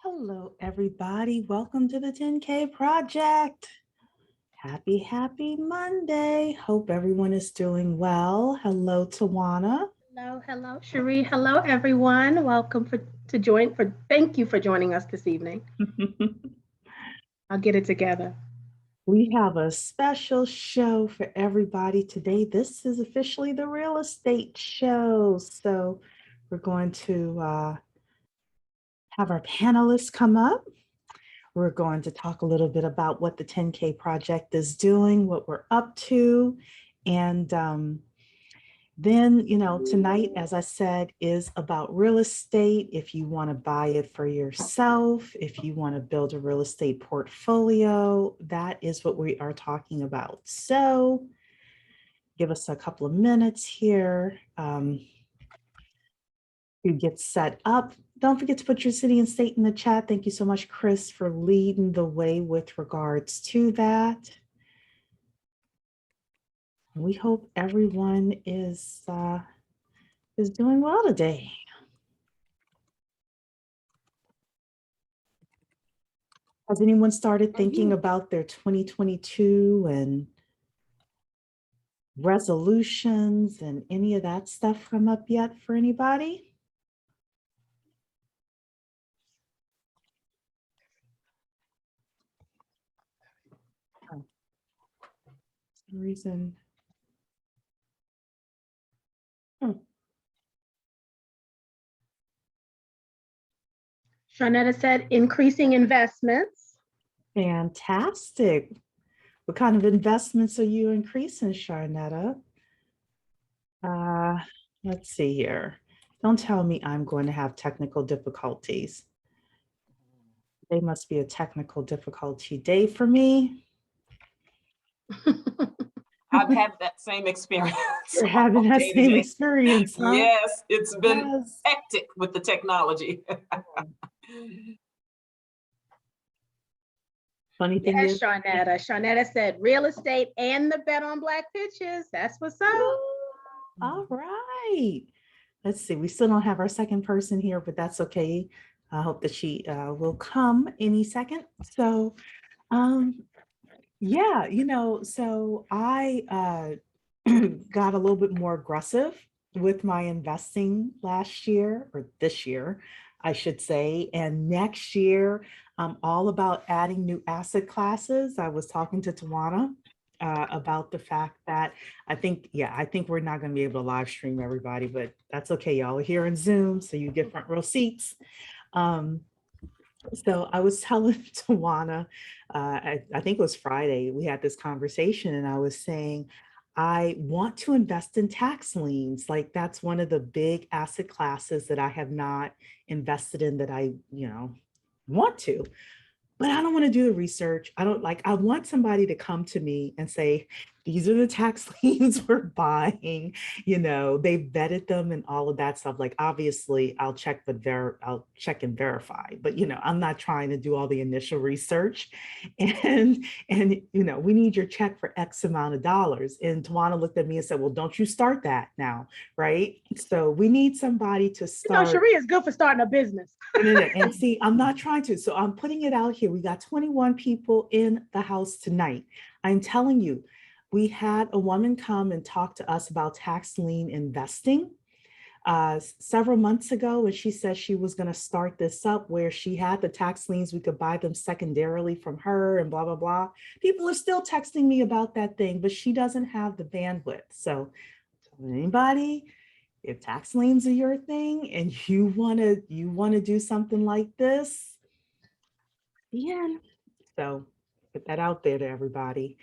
Hello, everybody. Welcome to the 10K Project. Happy Monday. Hope everyone is doing well. Hello, Tawana. Hello, Cherie. Hello, everyone. Welcome to join for. Thank you for joining us this evening. I'll get it together. We have a special show for everybody today. This is officially the real estate show. So we're going to have our panelists come up. We're going to talk a little bit about what the 10K Project is doing, what we're up to, and then, tonight, as I said, is about real estate. If you want to buy it for yourself, if you want to build a real estate portfolio, that is what we are talking about. So give us a couple of minutes here to get set up. Don't forget to put your city and state in the chat. Thank you so much, Chris, for leading the way with regards to that. We hope everyone is doing well today. Has anyone started thinking about their 2022 and resolutions and any of that stuff come up yet for anybody? Oh, for some reason. Sharnetta said increasing investments. Fantastic. What kind of investments are you increasing, Sharnetta? Let's see here. Don't tell me I'm going to have technical difficulties. They must be a technical difficulty day for me. I've had that same experience. You're having that same experience, huh? Yes, it's been hectic with the technology. Funny thing yes, is, Sharnetta. Sharnetta said real estate and the bet on black pitches. That's what's up. All right. Let's see. We still don't have our second person here, but that's okay. I hope that she will come any second. So, yeah, so I got a little bit more aggressive with my investing last year, or this year, I should say. And next year, I'm all about adding new asset classes. I was talking to Tawana about the fact that I think we're not going to be able to live stream everybody, but that's okay. Y'all are here in Zoom, so you get front row seats. So I was telling Tawana, I think it was Friday, we had this conversation and I was saying, I want to invest in tax liens. Like that's one of the big asset classes that I have not invested in that I, want to. But I don't want to do the research. I want somebody to come to me and say, these are the tax liens we're buying. They vetted them and all of that stuff. Like, obviously, I'll check and verify. But, I'm not trying to do all the initial research. And we need your check for X amount of dollars. And Tawana looked at me and said, well, don't you start that now, right? So we need somebody to start. Cherie is good for starting a business. And see, I'm not trying to. So I'm putting it out here. We got 21 people in the house tonight. I'm telling you, we had a woman come and talk to us about tax lien investing several months ago. And she said she was going to start this up where she had the tax liens. We could buy them secondarily from her and blah, blah, blah. People are still texting me about that thing, but she doesn't have the bandwidth. So anybody, if tax liens are your thing and you want to do something like this, yeah. So put that out there to everybody.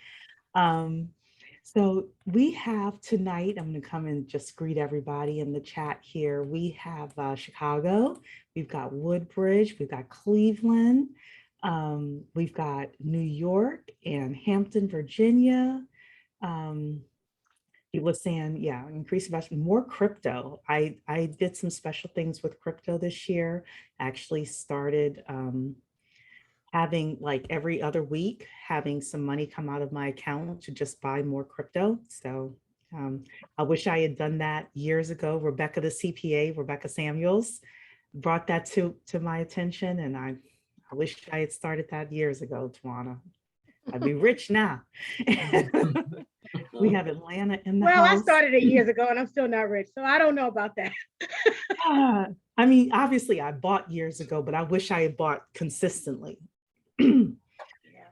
So we have tonight, I'm going to come and just greet everybody in the chat here. We have Chicago, we've got Woodbridge, we've got Cleveland, we've got New York and Hampton, Virginia. You were saying, yeah, increase investment, more crypto. I did some special things with crypto this year. Actually started having like every other week, having some money come out of my account to just buy more crypto. So I wish I had done that years ago. Rebecca, the CPA, Rebecca Samuels, brought that to my attention, and I wish I had started that years ago, Tawana. I'd be rich now. We have Atlanta in the Well, I house. started it years ago and I'm still not rich, so I don't know about that. I mean, obviously I bought years ago, but I wish I had bought consistently.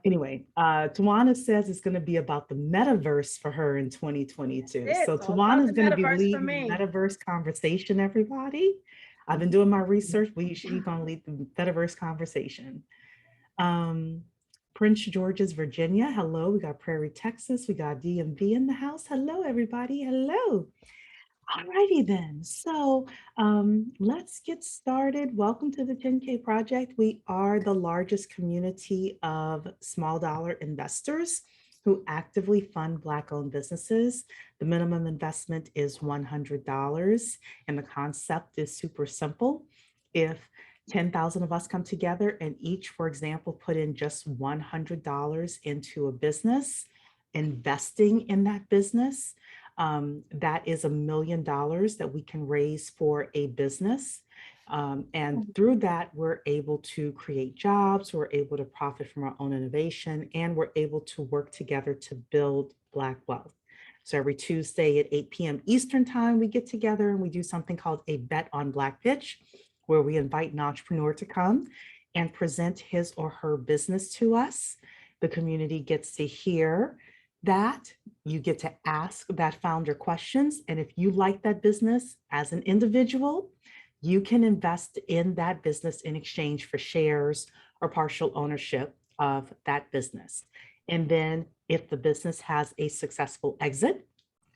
Anyway, Tawana says it's going to be about the metaverse for her in 2022. So Tawana is going to be leading the metaverse conversation, everybody. I've been doing my research, but she's going to lead the metaverse conversation. Prince George's, Virginia. Hello. We got Prairie, Texas. We got DMV in the house. Hello, everybody. Hello. All righty then. So let's get started. Welcome to the 10K Project. We are the largest community of small dollar investors who actively fund Black-owned businesses. The minimum investment is $100, and the concept is super simple. If 10,000 of us come together and each, for example, put in just $100 into a business, investing in that business, that is $1 million that we can raise for a business. And through that, we're able to create jobs, we're able to profit from our own innovation, and we're able to work together to build Black wealth. So every Tuesday at 8 p.m. Eastern time, we get together and we do something called a Bet on Black pitch, where we invite an entrepreneur to come and present his or her business to us. The community gets to hear that, you get to ask that founder questions. And if you like that business as an individual, you can invest in that business in exchange for shares or partial ownership of that business. And then if the business has a successful exit,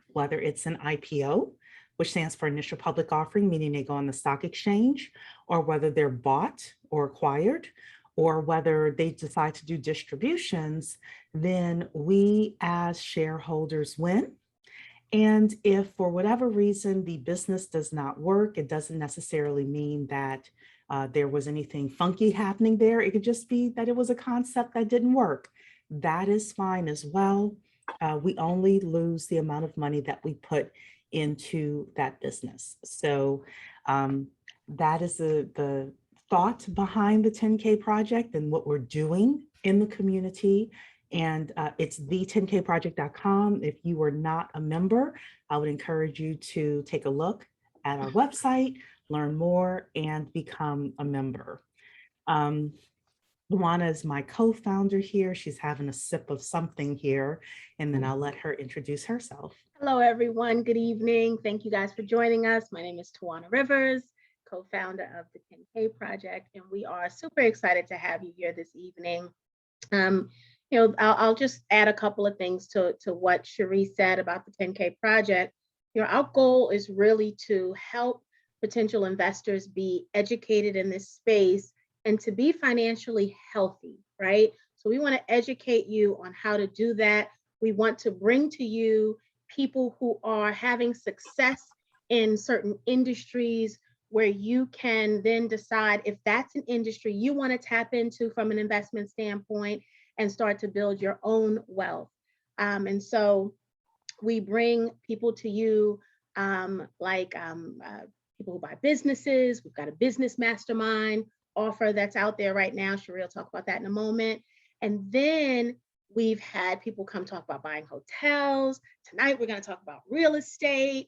whether it's an IPO, which stands for initial public offering, meaning they go on the stock exchange, or whether they're bought or acquired, or whether they decide to do distributions, then we as shareholders win. And if for whatever reason the business does not work, it doesn't necessarily mean that there was anything funky happening there. It could just be that it was a concept that didn't work. That is fine as well. We only lose the amount of money that we put into that business. So that is the thought behind the 10K Project and what we're doing in the community. And it's the10kproject.com. If you are not a member, I would encourage you to take a look at our website, learn more, and become a member. Luana is my co-founder here. She's having a sip of something here, and then I'll let her introduce herself. Hello, everyone. Good evening. Thank you guys for joining us. My name is Tawana Rivers, co-founder of the 10K Project, and we are super excited to have you here this evening. I'll just add a couple of things to what Cherie said about the 10K Project. Our goal is really to help potential investors be educated in this space and to be financially healthy, right? So we want to educate you on how to do that. We want to bring to you people who are having success in certain industries where you can then decide if that's an industry you want to tap into from an investment standpoint and start to build your own wealth. And so we bring people to you like people who buy businesses. We've got a business mastermind offer that's out there right now. Cherie will talk about that in a moment. And then we've had people come talk about buying hotels. Tonight, we're going to talk about real estate.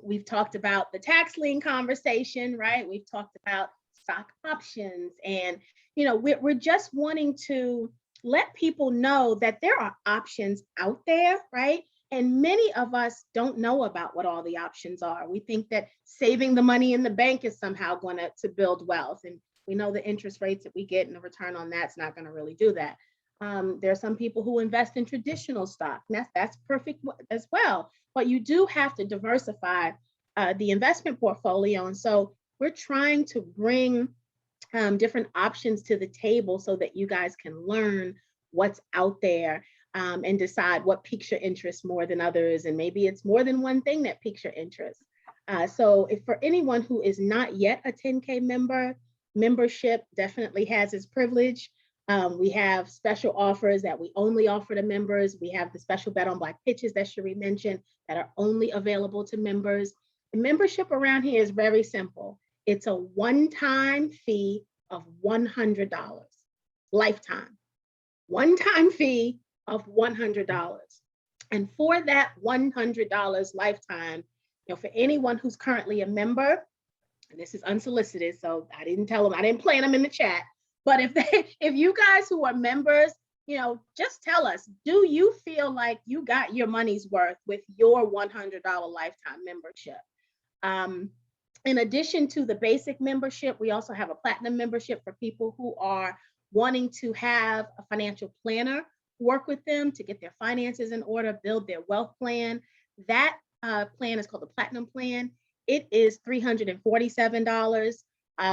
We've talked about the tax lien conversation, right? We've talked about stock options. And, we're just wanting to let people know that there are options out there, right? And many of us don't know about what all the options are. We think that saving the money in the bank is somehow going to build wealth. And we know the interest rates that we get and the return on that's not going to really do that. There are some people who invest in traditional stock. That's perfect as well. But you do have to diversify the investment portfolio. And so we're trying to bring different options to the table so that you guys can learn what's out there and decide what piques your interest more than others. And maybe it's more than one thing that piques your interest. So if for anyone who is not yet a 10K member, membership definitely has its privilege. We have special offers that we only offer to members. We have the special Bet on Black pitches that Cherie mentioned that are only available to members. The membership around here is very simple. It's a one-time fee of $100, lifetime. One-time fee of $100. And for that $100 lifetime, for anyone who's currently a member, and this is unsolicited, so I didn't tell them, I didn't plan them in the chat, but if you guys who are members, just tell us, do you feel like you got your money's worth with your $100 lifetime membership? In addition to the basic membership, we also have a platinum membership for people who are wanting to have a financial planner work with them to get their finances in order, build their wealth plan. That plan is called the Platinum Plan. It is $347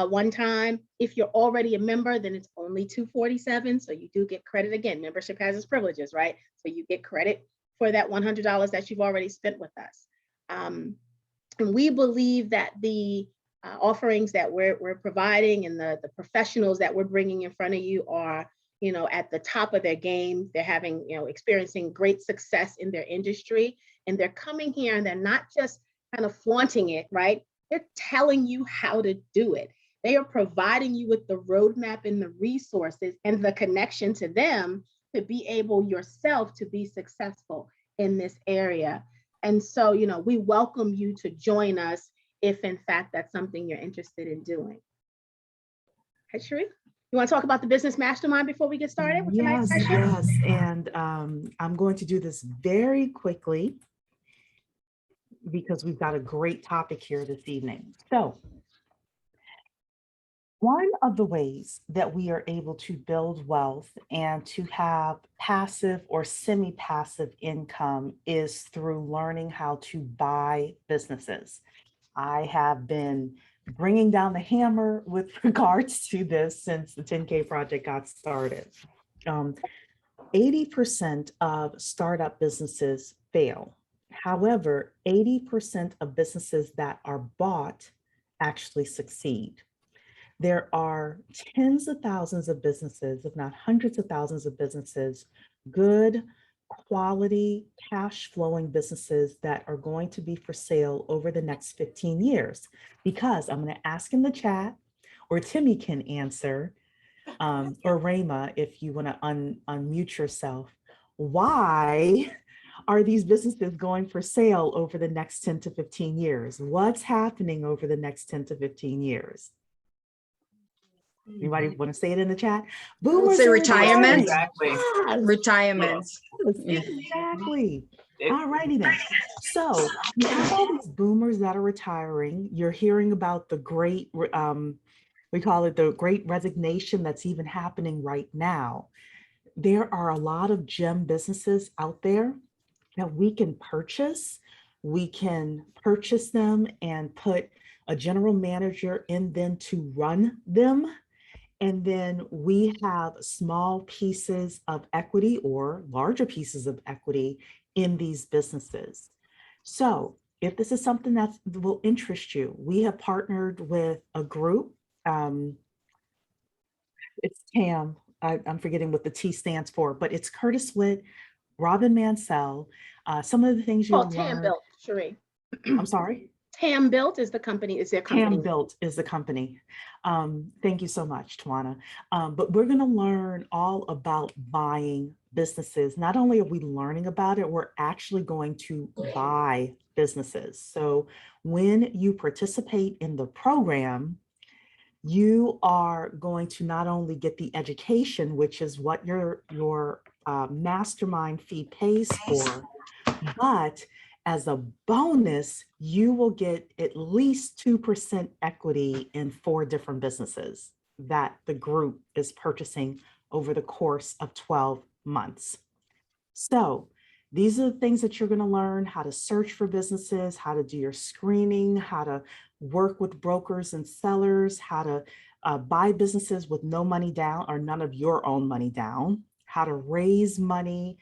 one time. If you're already a member, then it's only $247. So you do get credit. Again, membership has its privileges, right? So you get credit for that $100 that you've already spent with us. And we believe that the offerings that we're providing and the professionals that we're bringing in front of you are, at the top of their game. They're having, experiencing great success in their industry, and they're coming here and they're not just kind of flaunting it, right? They're telling you how to do it. They are providing you with the roadmap and the resources and the connection to them to be able yourself to be successful in this area. And so, we welcome you to join us if in fact that's something you're interested in doing. Hey, Sheree, you want to talk about the business mastermind before we get started with tonight's session? Yes. And I'm going to do this very quickly because we've got a great topic here this evening. So one of the ways that we are able to build wealth and to have passive or semi-passive income is through learning how to buy businesses. I have been bringing down the hammer with regards to this since the 10K project got started. 80% of startup businesses fail. However, 80% of businesses that are bought actually succeed. There are tens of thousands of businesses, if not hundreds of thousands of businesses, good quality cash flowing businesses that are going to be for sale over the next 15 years. Because I'm going to ask in the chat, or Timmy can answer, or Rama, if you want to unmute yourself, why are these businesses going for sale over the next 10 to 15 years? What's happening over the next 10 to 15 years? Anybody want to say it in the chat? Boomers say are retirement. Exactly. Yes. Retirement. Yes, exactly. All righty then. So you have all these boomers that are retiring. You're hearing about the great, we call it the great resignation that's even happening right now. There are a lot of gem businesses out there that we can purchase. We can purchase them and put a general manager in them to run them. And then we have small pieces of equity or larger pieces of equity in these businesses. So if this is something that will interest you, we have partnered with a group. It's TAM. I'm forgetting what the T stands for, but it's Curtis Witt, Robin Mansell. Some of the things you learn. TAM Built, Sheree. I'm sorry? TAM Built is the company, is their company. TAM Built is the company. Thank you so much, Tawana. But we're going to learn all about buying businesses. Not only are we learning about it, we're actually going to buy businesses. So when you participate in the program, you are going to not only get the education, which is what your mastermind fee pays for, but as a bonus, you will get at least 2% equity in 4 different businesses that the group is purchasing over the course of 12 months. So these are the things that you're going to learn: how to search for businesses, how to do your screening, how to work with brokers and sellers, how to buy businesses with no money down or none of your own money down, how to raise money,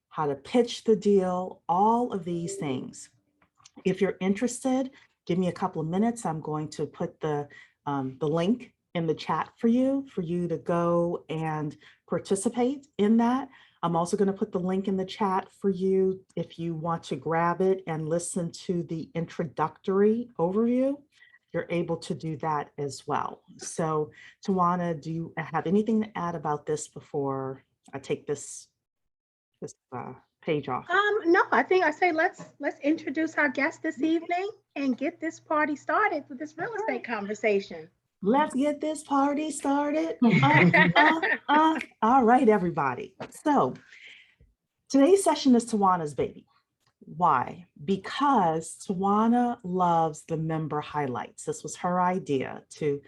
how to pitch the deal, all of these things. If you're interested, give me a couple of minutes. I'm going to put the link in the chat for you to go and participate in that. I'm also going to put the link in the chat for you if you want to grab it and listen to the introductory overview. you're able to do that as well. So Tawana, do you have anything to add about this before I take this page off? No, I think I say let's introduce our guest this evening and get this party started with this real estate conversation. Let's get this party started. All right, everybody. So today's session is Tawana's baby. Why? Because Tawana loves the member highlights. This was her idea to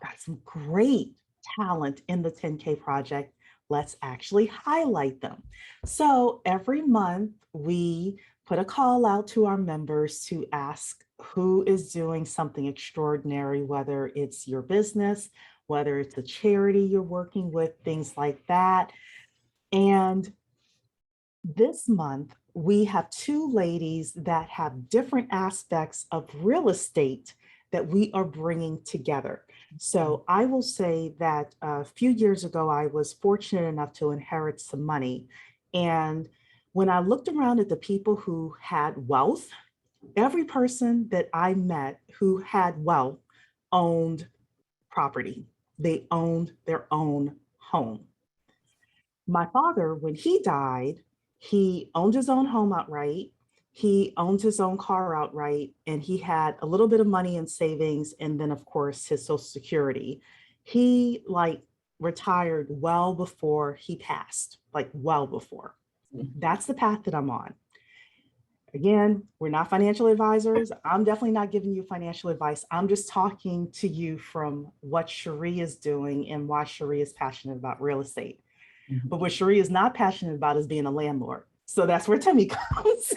got some great talent in the 10K project. Let's actually highlight them. So every month we put a call out to our members to ask who is doing something extraordinary, whether it's your business, whether it's a charity you're working with, things like that. And this month, we have two ladies that have different aspects of real estate that we are bringing together. So I will say that a few years ago, I was fortunate enough to inherit some money. And when I looked around at the people who had wealth, every person that I met who had wealth owned property. They owned their own home. My father, when he died, he owned his own home outright. He owned his own car outright, and he had a little bit of money in savings, and then of course his Social Security. He retired well before he passed, well before. That's the path that I'm on. Again, we're not financial advisors. I'm definitely not giving you financial advice. I'm just talking to you from what Cherie is doing and why Cherie is passionate about real estate. But what Cherie is not passionate about is being a landlord. So that's where Timmy comes.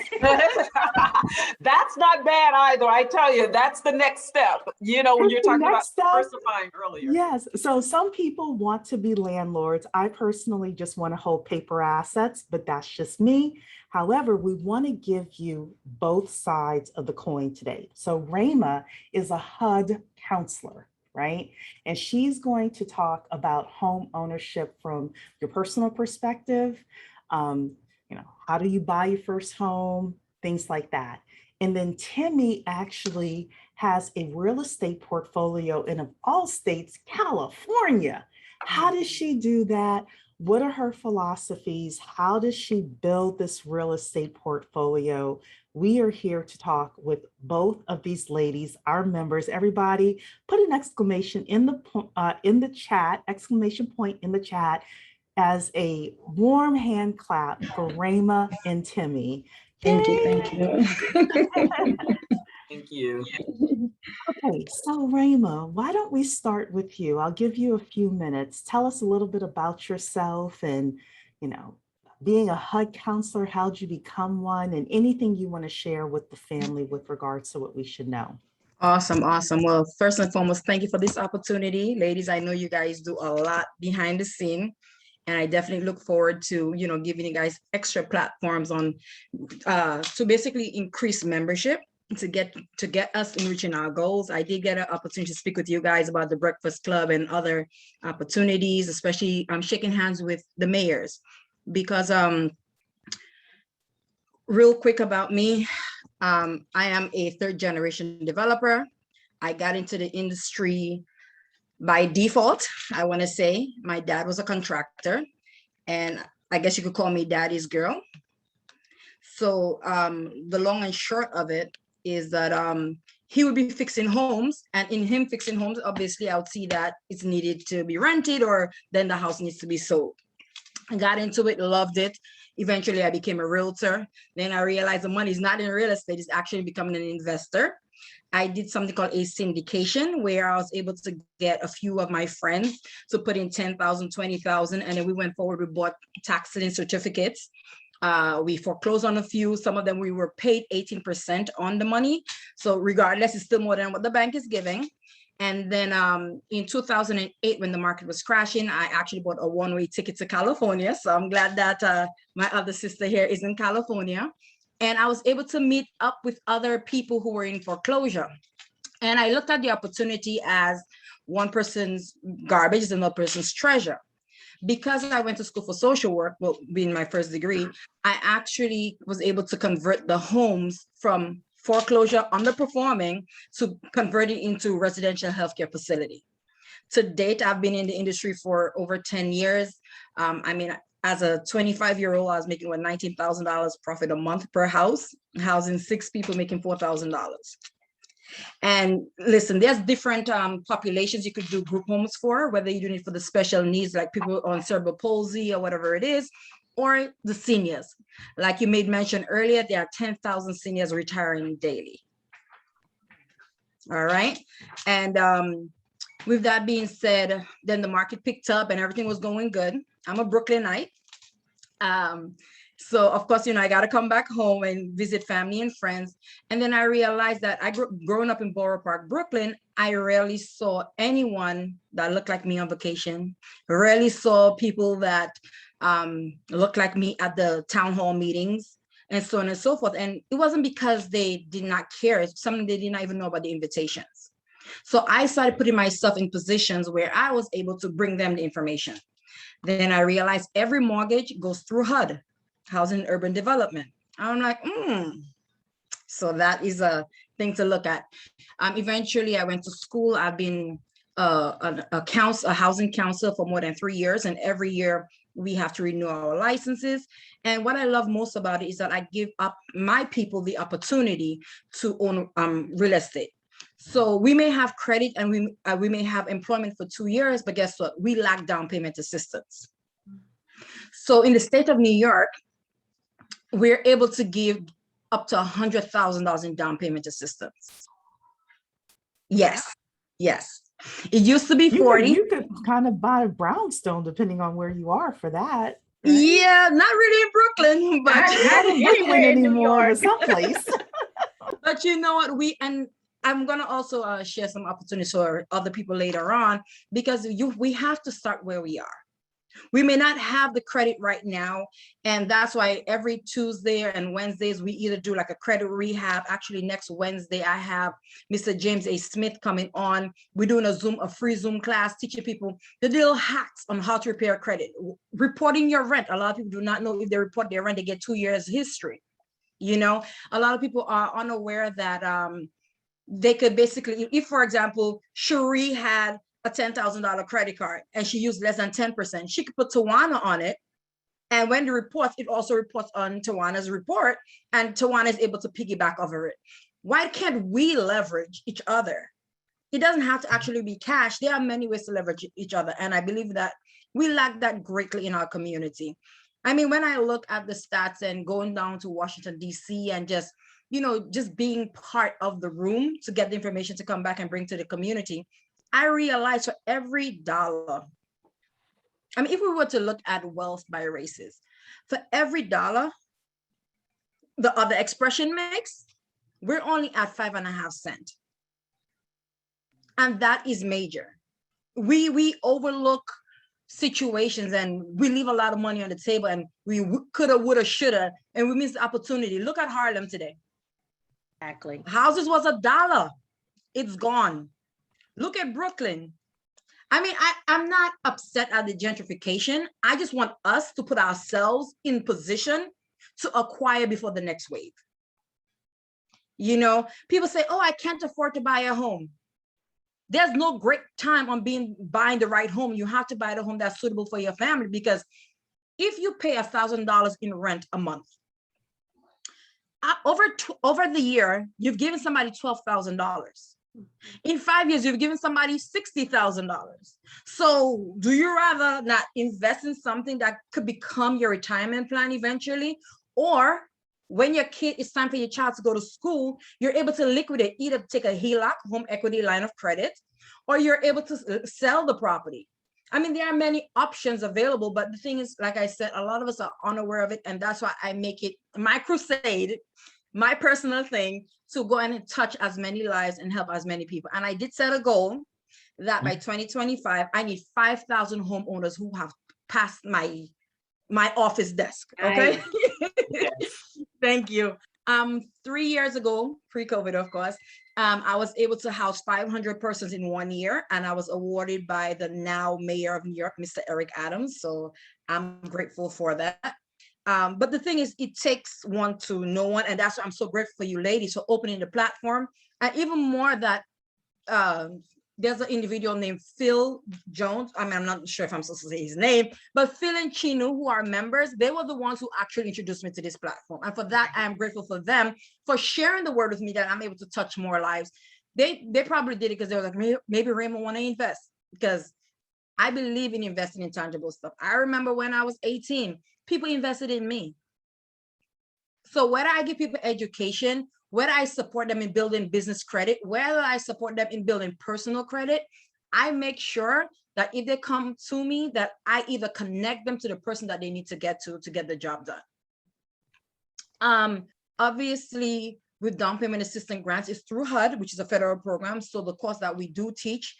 That's not bad either. I tell you, that's the next step. When you're talking about diversifying earlier. Yes. So some people want to be landlords. I personally just want to hold paper assets, but that's just me. However, we want to give you both sides of the coin today. So Rayma is a HUD counselor, right? And she's going to talk about home ownership from your personal perspective. How do you buy your first home? Things like that. And then Timmy actually has a real estate portfolio in, of all states, California. How does she do that? What are her philosophies? How does she build this real estate portfolio? We are here to talk with both of these ladies, our members. Everybody put an exclamation in the chat, exclamation point in the chat, as a warm hand clap for Rayma and Timmy. Thank you. Thank you. Thank you. Okay, so Rayma, why don't we start with you? I'll give you a few minutes. Tell us a little bit about yourself and, being a HUD counselor, how'd you become one, and anything you want to share with the family with regards to what we should know. Awesome. Well, first and foremost, thank you for this opportunity. Ladies, I know you guys do a lot behind the scene. And I definitely look forward to, giving you guys extra platforms on to basically increase membership to get us in reaching our goals. I did get an opportunity to speak with you guys about the Breakfast Club and other opportunities, especially shaking hands with the mayors, because real quick about me, I am a third generation developer. I got into the industry by default. I want to say my dad was a contractor, and I guess you could call me daddy's girl. So the long and short of it is that he would be fixing homes, and in him fixing homes, obviously I would see that it's needed to be rented, or then the house needs to be sold. I got into it, loved it. Eventually I became a realtor. Then I realized the money is not in real estate, it's actually becoming an investor. I did something called a syndication, where I was able to get a few of my friends to put in 10,000, 20,000. And then we went forward, we bought tax lien certificates. We foreclosed on a few. Some of them we were paid 18% on the money. So regardless, it's still more than what the bank is giving. And then in 2008, when the market was crashing, I actually bought a one-way ticket to California. So I'm glad that my other sister here is in California. And I was able to meet up with other people who were in foreclosure. And I looked at the opportunity as one person's garbage is another person's treasure. Because I went to school for social work, well, being my first degree, I actually was able to convert the homes from foreclosure, underperforming, to convert it into residential healthcare facility. To date, I've been in the industry for over 10 years. I mean, as a 25-year-old, I was making what, $19,000 profit a month per house, housing 6 people, making $4,000. And listen, there's different populations you could do group homes for, whether you're doing it for the special needs, like people on cerebral palsy or whatever it is, or the seniors. Like you made mention earlier, there are 10,000 seniors retiring daily. All right. And with that being said, then the market picked up and everything was going good. I'm a Brooklynite. So of course, I got to come back home and visit family and friends. And then I realized that growing up in Borough Park, Brooklyn, I rarely saw anyone that looked like me on vacation. Rarely saw people that looked like me at the town hall meetings and so on and so forth. And it wasn't because they did not care. It's something they did not even know about the invitations. So I started putting myself in positions where I was able to bring them the information. Then I realized every mortgage goes through HUD, Housing and Urban Development. I'm like, So that is a thing to look at. Eventually, I went to school. I've been a housing counselor for more than 3 years, and every year we have to renew our licenses. And what I love most about it is that I give up my people the opportunity to own real estate. So we may have credit and we may have employment for 2 years, but guess what? We lack down payment assistance. So in the state of New York, we're able to give up to $100,000 in down payment assistance. Yes. It used to be 40. You could kind of buy a brownstone depending on where you are for that. Right? Yeah, not really in Brooklyn, but not in Brooklyn anymore, but someplace. But you know what? And I'm gonna also share some opportunities for other people later on, because we have to start where we are. We may not have the credit right now, and that's why every Tuesday and Wednesdays we either do like a credit rehab. Actually, next Wednesday I have Mr. James A. Smith coming on. We're doing a free Zoom class teaching people the little hacks on how to repair credit. Reporting your rent. A lot of people do not know if they report their rent, they get 2 years history. A lot of people are unaware that they could basically, if for example, Cherie had a $10,000 credit card and she used less than 10%, she could put Tawana on it. And when the reports, it also reports on Tawana's report, and Tawana is able to piggyback over it. Why can't we leverage each other? It doesn't have to actually be cash. There are many ways to leverage each other. And I believe that we lack that greatly in our community. I mean, when I look at the stats and going down to Washington, D.C. and just being part of the room to get the information to come back and bring to the community, I realized for every dollar, I mean, if we were to look at wealth by races, for every dollar the other expression makes, we're only at 5.5 cents. And that is major. We overlook situations and we leave a lot of money on the table, and we coulda, woulda, shoulda, and we miss the opportunity. Look at Harlem today. Exactly. Houses was $1. It's gone. Look at Brooklyn. I mean, I'm not upset at the gentrification. I just want us to put ourselves in position to acquire before the next wave. People say, oh, I can't afford to buy a home. There's no great time on buying the right home. You have to buy the home that's suitable for your family, because if you pay $1,000 in rent a month, over the year, you've given somebody $12,000. In 5 years, you've given somebody $60,000. So do you rather not invest in something that could become your retirement plan eventually? Or when it's time for your child to go to school, you're able to liquidate, either take a HELOC, home equity line of credit, or you're able to sell the property. I mean, there are many options available, but the thing is, like I said, a lot of us are unaware of it. And that's why I make it my crusade, my personal thing, to go and touch as many lives and help as many people. And I did set a goal that by 2025, I need 5,000 homeowners who have passed my office desk. Okay. Nice. Thank you. 3 years ago, pre-COVID, of course, I was able to house 500 persons in 1 year, and I was awarded by the now mayor of New York, Mr. Eric Adams. So I'm grateful for that. But the thing is, it takes one to know one, and that's why I'm so grateful for you ladies for opening the platform. And even more that there's an individual named Phil Jones. I mean, I'm not sure if I'm supposed to say his name, but Phil and Chinu, who are members, they were the ones who actually introduced me to this platform. And for that, I am grateful for them for sharing the word with me that I'm able to touch more lives. They probably did it because they were like, maybe Raymond want to invest, because I believe in investing in tangible stuff. I remember when I was 18, people invested in me. So whether I give people education, whether I support them in building business credit, whether I support them in building personal credit, I make sure that if they come to me, that I either connect them to the person that they need to get the job done. Obviously, with down payment assistance grants, it's through HUD, which is a federal program. So the course that we do teach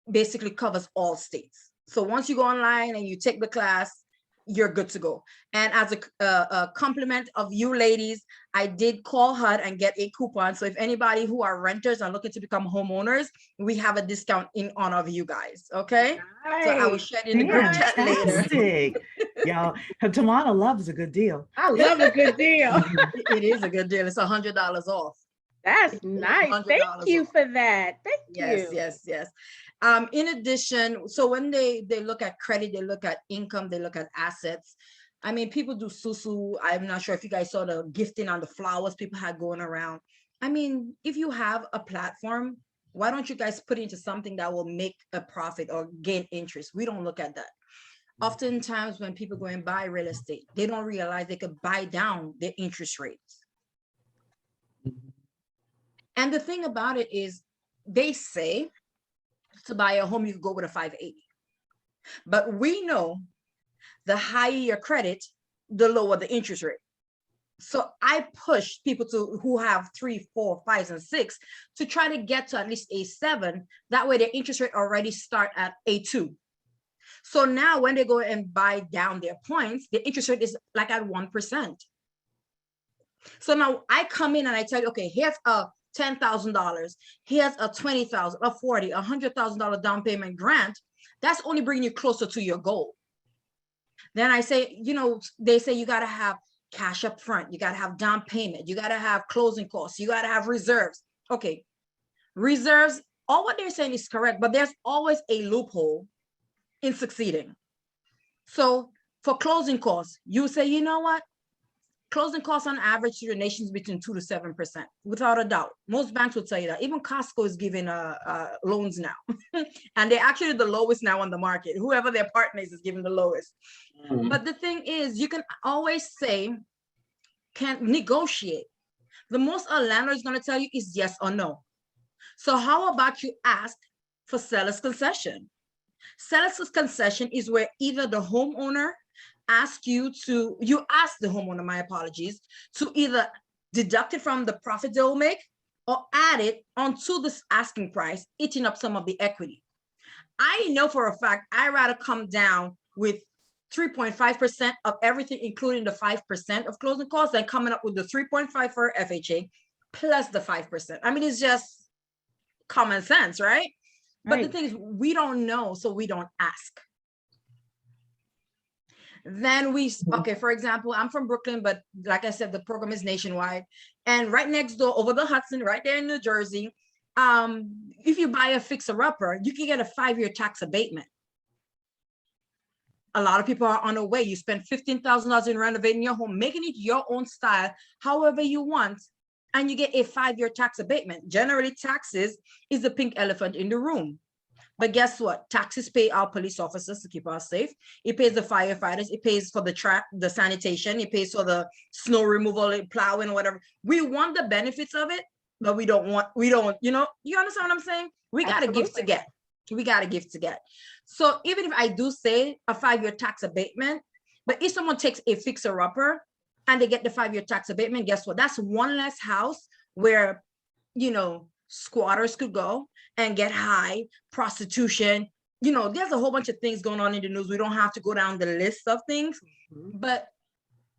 basically covers all states. So once you go online and you take the class, you're good to go. And as a compliment of you ladies, I did call HUD and get a coupon. So if anybody who are renters are looking to become homeowners, we have a discount in honor of you guys. Okay. Nice. So I will share it in the group chat later. Fantastic. Y'all, Tawana loves a good deal. I love a good deal. It is a good deal. It's $100 off. That's nice. Thank you for that. Thank you. Yes. In addition, so when they look at credit, they look at income, they look at assets. I mean, people do susu. I'm not sure if you guys saw the gifting on the flowers people had going around. I mean, if you have a platform, why don't you guys put it into something that will make a profit or gain interest? We don't look at that. Oftentimes when people go and buy real estate, they don't realize they could buy down their interest rates. And the thing about it is, they say to buy a home, you can go with a 580. But we know the higher your credit, the lower the interest rate. So I push people who have 3, 4, 5, and 6 to try to get to at least a 7. That way their interest rate already start at a 2. So now when they go and buy down their points, the interest rate is like at 1%. So now I come in and I tell you, okay, here's a $10,000. Here's a $20,000, a $40,000, $100,000 down payment grant. That's only bringing you closer to your goal. Then I say, they say you got to have cash up front. You got to have down payment. You got to have closing costs. You got to have reserves. Okay. Reserves, all what they're saying is correct, but there's always a loophole in succeeding. So for closing costs, you say, you know what? Closing costs on average to the nation is between 2 to 7%, without a doubt. Most banks will tell you that. Even Costco is giving loans now. And they're actually the lowest now on the market. Whoever their partner is giving the lowest. Mm-hmm. But the thing is, you can always say, can't negotiate. The most a landlord is going to tell you is yes or no. So how about you ask for seller's concession? Seller's concession is where either the homeowner ask the homeowner, my apologies, to either deduct it from the profit they'll make or add it onto this asking price, eating up some of the equity. I know for a fact, I'd rather come down with 3.5% of everything, including the 5% of closing costs, than coming up with the 3.5 for FHA plus the 5%. I mean, it's just common sense, right? But the thing is, we don't know, so we don't ask. Then okay, for example, I'm from Brooklyn, but like I said, the program is nationwide. And right next door, over the Hudson, right there in New Jersey, if you buy a fixer-upper, you can get a 5-year tax abatement. A lot of people are on the way. You spend $15,000 in renovating your home, making it your own style, however you want, and you get a 5-year tax abatement. Generally, taxes is the pink elephant in the room. But guess what? Taxes pay our police officers to keep us safe. It pays the firefighters. It pays for the sanitation. It pays for the snow removal, plowing, whatever. We want the benefits of it, but you understand what I'm saying? We got to give to get. We got to give to get. So even if I do say a 5-year tax abatement, but if someone takes a fixer-upper and they get the 5-year tax abatement, guess what? That's one less house where, squatters could go and get high, prostitution. There's a whole bunch of things going on in the news. We don't have to go down the list of things, but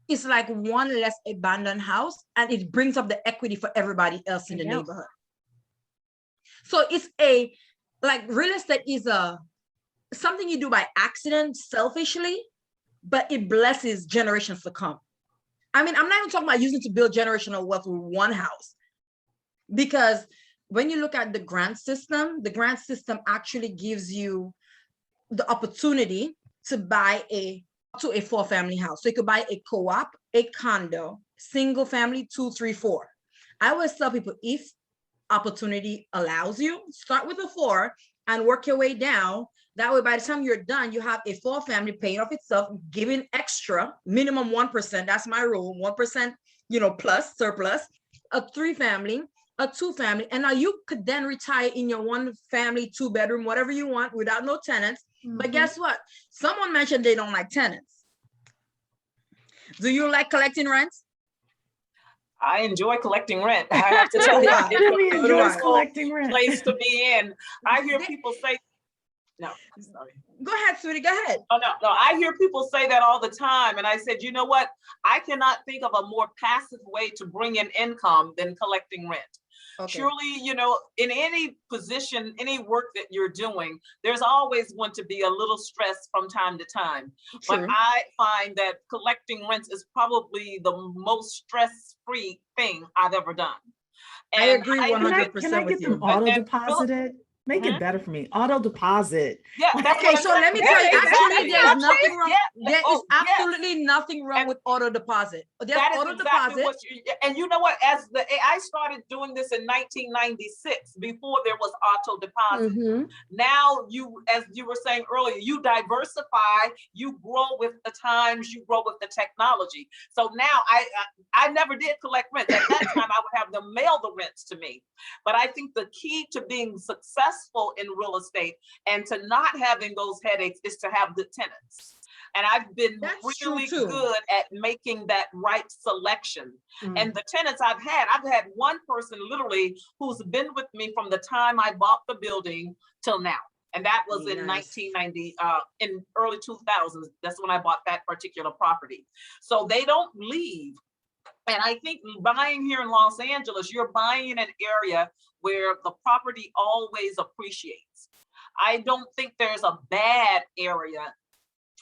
it's like one less abandoned house, and it brings up the equity for everybody else in the neighborhood. So it's real estate is something you do by accident, selfishly, but it blesses generations to come. I mean, I'm not even talking about using to build generational wealth with one house, because when you look at the grant system actually gives you the opportunity to buy a 4-family house. So you could buy a co-op, a condo, single family, 2, 3, 4. I always tell people, if opportunity allows you, start with a 4 and work your way down. That way, by the time you're done, you have a 4-family paying off itself, giving extra, minimum 1%. That's my rule, 1%, plus surplus, a 3-family, a 2-family. And now you could then retire in your 1-family, 2-bedroom, whatever you want, without no tenants. But guess what? Someone mentioned they don't like tenants. Do you like collecting rent? I enjoy collecting rent. I have to tell you, Jimmy it's enjoys a collecting rent. place to be in. I hear people say, no, sorry. Go ahead, sweetie, go ahead. Oh, no, I hear people say that all the time. And I said, you know what? I cannot think of a more passive way to bring in income than collecting rent. Okay. Surely, in any position, any work that you're doing, there's always going to be a little stress from time to time. True. But I find that collecting rents is probably the most stress-free thing I've ever done. And I agree 100% Can I get them auto deposited? Make it better for me. Auto deposit. Yeah. Okay, so let me tell you, actually, there's nothing wrong. There is absolutely nothing wrong with auto deposit. There's auto deposit. And you know what? I started doing this in 1996, before there was auto deposit. Now as you were saying earlier, you diversify, you grow with the times, you grow with the technology. So now I never did collect rent. At that time, I would have them mail the rents to me. But I think the key to being successful in real estate and to not having those headaches is to have good tenants. And I've been really good at making that right selection. And the tenants I've had one person literally who's been with me from the time I bought the building till now. And that was in 1990, in early 2000s. That's when I bought that particular property. So they don't leave. And I think buying here in Los Angeles, you're buying in an area where the property always appreciates. I don't think there's a bad area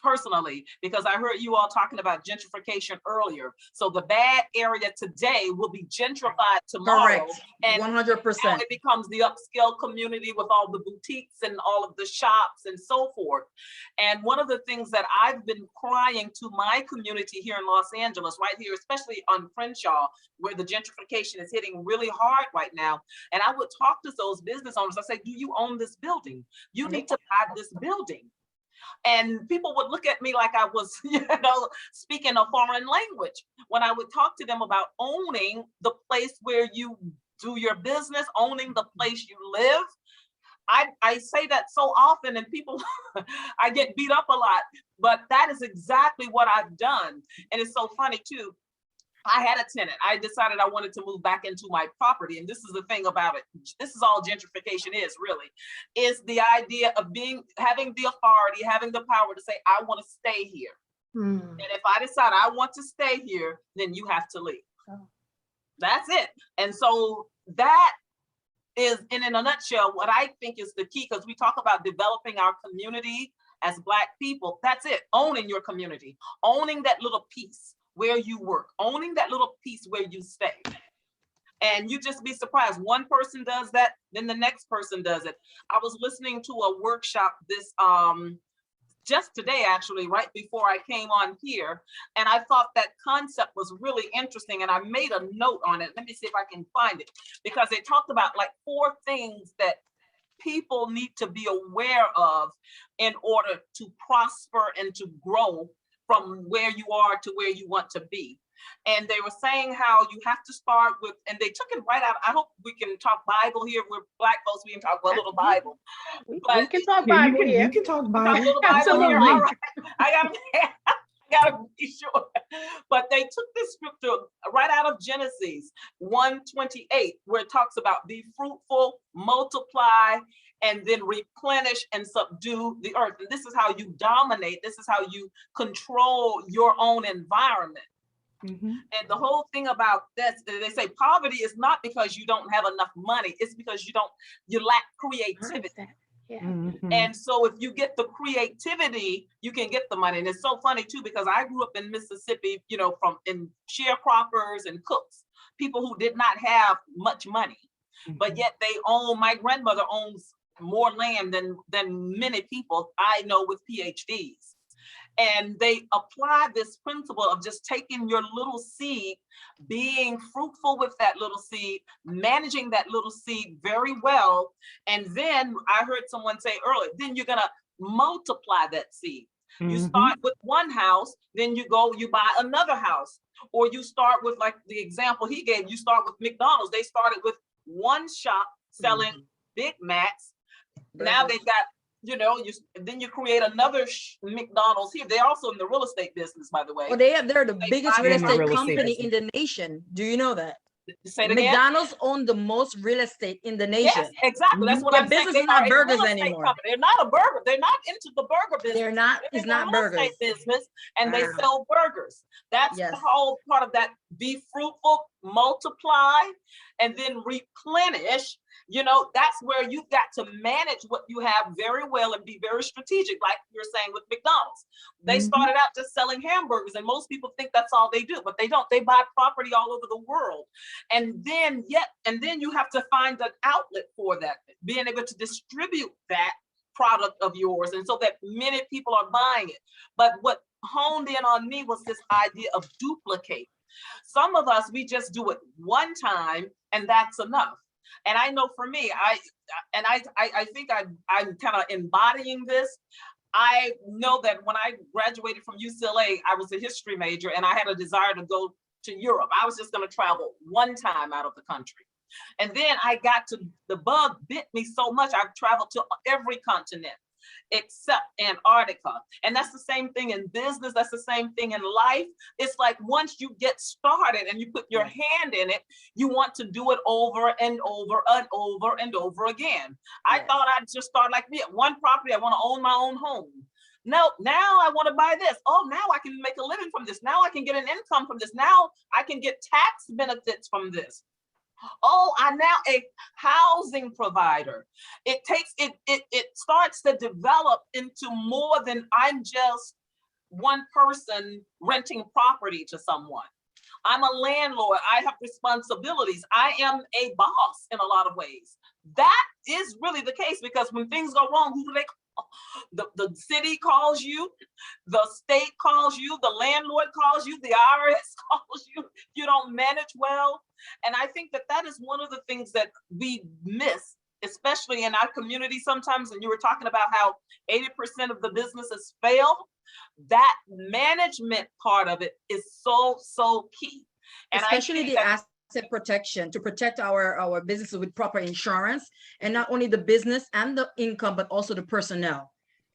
personally, because I heard you all talking about gentrification earlier. So the bad area today will be gentrified tomorrow. Correct. And 100%. It becomes the upscale community with all the boutiques and all of the shops and so forth. And one of the things that I've been crying to my community here in Los Angeles, right here, especially on Crenshaw, where the gentrification is hitting really hard right now. And I would talk to those business owners. I say, do you own this building? You need to buy this building. And people would look at me like I was, speaking a foreign language when I would talk to them about owning the place where you do your business, owning the place you live. I say that so often, and people, I get beat up a lot, but that is exactly what I've done. And it's so funny too. I had a tenant. I decided I wanted to move back into my property. And this is the thing about it. This is all gentrification is really, is the idea of having the authority, having the power to say, I want to stay here. And if I decide I want to stay here, then you have to leave. That's it. And so that is, in a nutshell, what I think is the key, because we talk about developing our community as Black people. That's it. Owning your community, owning that little piece where you work, owning that little piece where you stay. And you just be surprised. One person does that, then the next person does it. I was listening to a workshop this just today, actually, right before I came on here. And I thought that concept was really interesting. And I made a note on it. Let me see if I can find it, because they talked about like 4 things that people need to be aware of in order to prosper and to grow from where you are to where you want to be. And they were saying how you have to start with, and they took it right out. I hope we can talk Bible here. We're Black folks, we can talk a little Bible. We can talk Bible here. You can talk Bible. Talk a little Bible here. All right. I gotta be sure. But they took this scripture right out of Genesis 1:28, where it talks about be fruitful, multiply, and then replenish and subdue the earth. And this is how you dominate. This is how you control your own environment. And the whole thing about this, they say poverty is not because you don't have enough money. It's because you lack creativity. Yeah. Mhm. And so if you get the creativity, you can get the money. And it's so funny too, because I grew up in Mississippi, from in sharecroppers and cooks, people who did not have much money, but Mhm. yet my grandmother owns more land than many people I know with PhDs. And they apply this principle of just taking your little seed, being fruitful with that little seed, managing that little seed very well. And then I heard someone say earlier, then you're going to multiply that seed. You start Mhm. with one house, then you buy another house. Or you start with, like the example he gave, you start with McDonald's. They started with one shop selling Big Macs. Now Burgers. they've got, then you create another McDonald's here. They're also in the real estate business, by the Oh, way. they're the They biggest buy real In the estate real estate company properties. in business. the nation. Do you know that? Say it again. McDonald's own the most real estate in the nation. Yes, exactly. That's what Their I'm saying. business They is are not a burgers real estate anymore. company. They're not a burger. They're not into the burger business. They're not, They're it's in the not real burgers. estate business, and they Ah, sell burgers. That's the yes. whole part of that. Be fruitful, multiply, and then replenish. That's where you've got to manage what you have very well and be very strategic, like you're saying with McDonald's. They Mhm. started out just selling hamburgers, and most people think that's all they do, but they don't. They buy property all over the world. And then you have to find an outlet for that, being able to distribute that product of yours, and so that many people are buying it. But what honed in on me was this idea of duplicate. Some of us, we just do it one time and that's enough. And I know for me, I think I'm kind of embodying this. I know that when I graduated from UCLA, I was a history major and I had a desire to go to Europe. I was just going to travel one time out of the country. And then the bug bit me so much, I've traveled to every continent except Antarctica. And that's the same thing in business. That's the same thing in life. It's like once you get started and you put your hand in it, you want to do it over and over and over and over again. I thought I'd just start like me. One property, I want to own my own home. No, now I want to buy this. Oh, now I can make a living from this. Now I can get an income from this. Now I can get tax benefits from this. Oh, I'm now a housing provider. It starts to develop into more than I'm just one person renting property to someone. I'm a landlord. I have responsibilities. I am a boss in a lot of ways. That is really the case, because when things go wrong, who do they call? The city calls you, the state calls you, the landlord calls you, the IRS calls you. You don't manage well. And I think that is one of the things that we miss, especially in our community sometimes. And you were talking about how 80% of the businesses fail. That management part of it is so key. And especially the asset protection, to protect our businesses with proper insurance, and not only the business and the income, but also the personnel.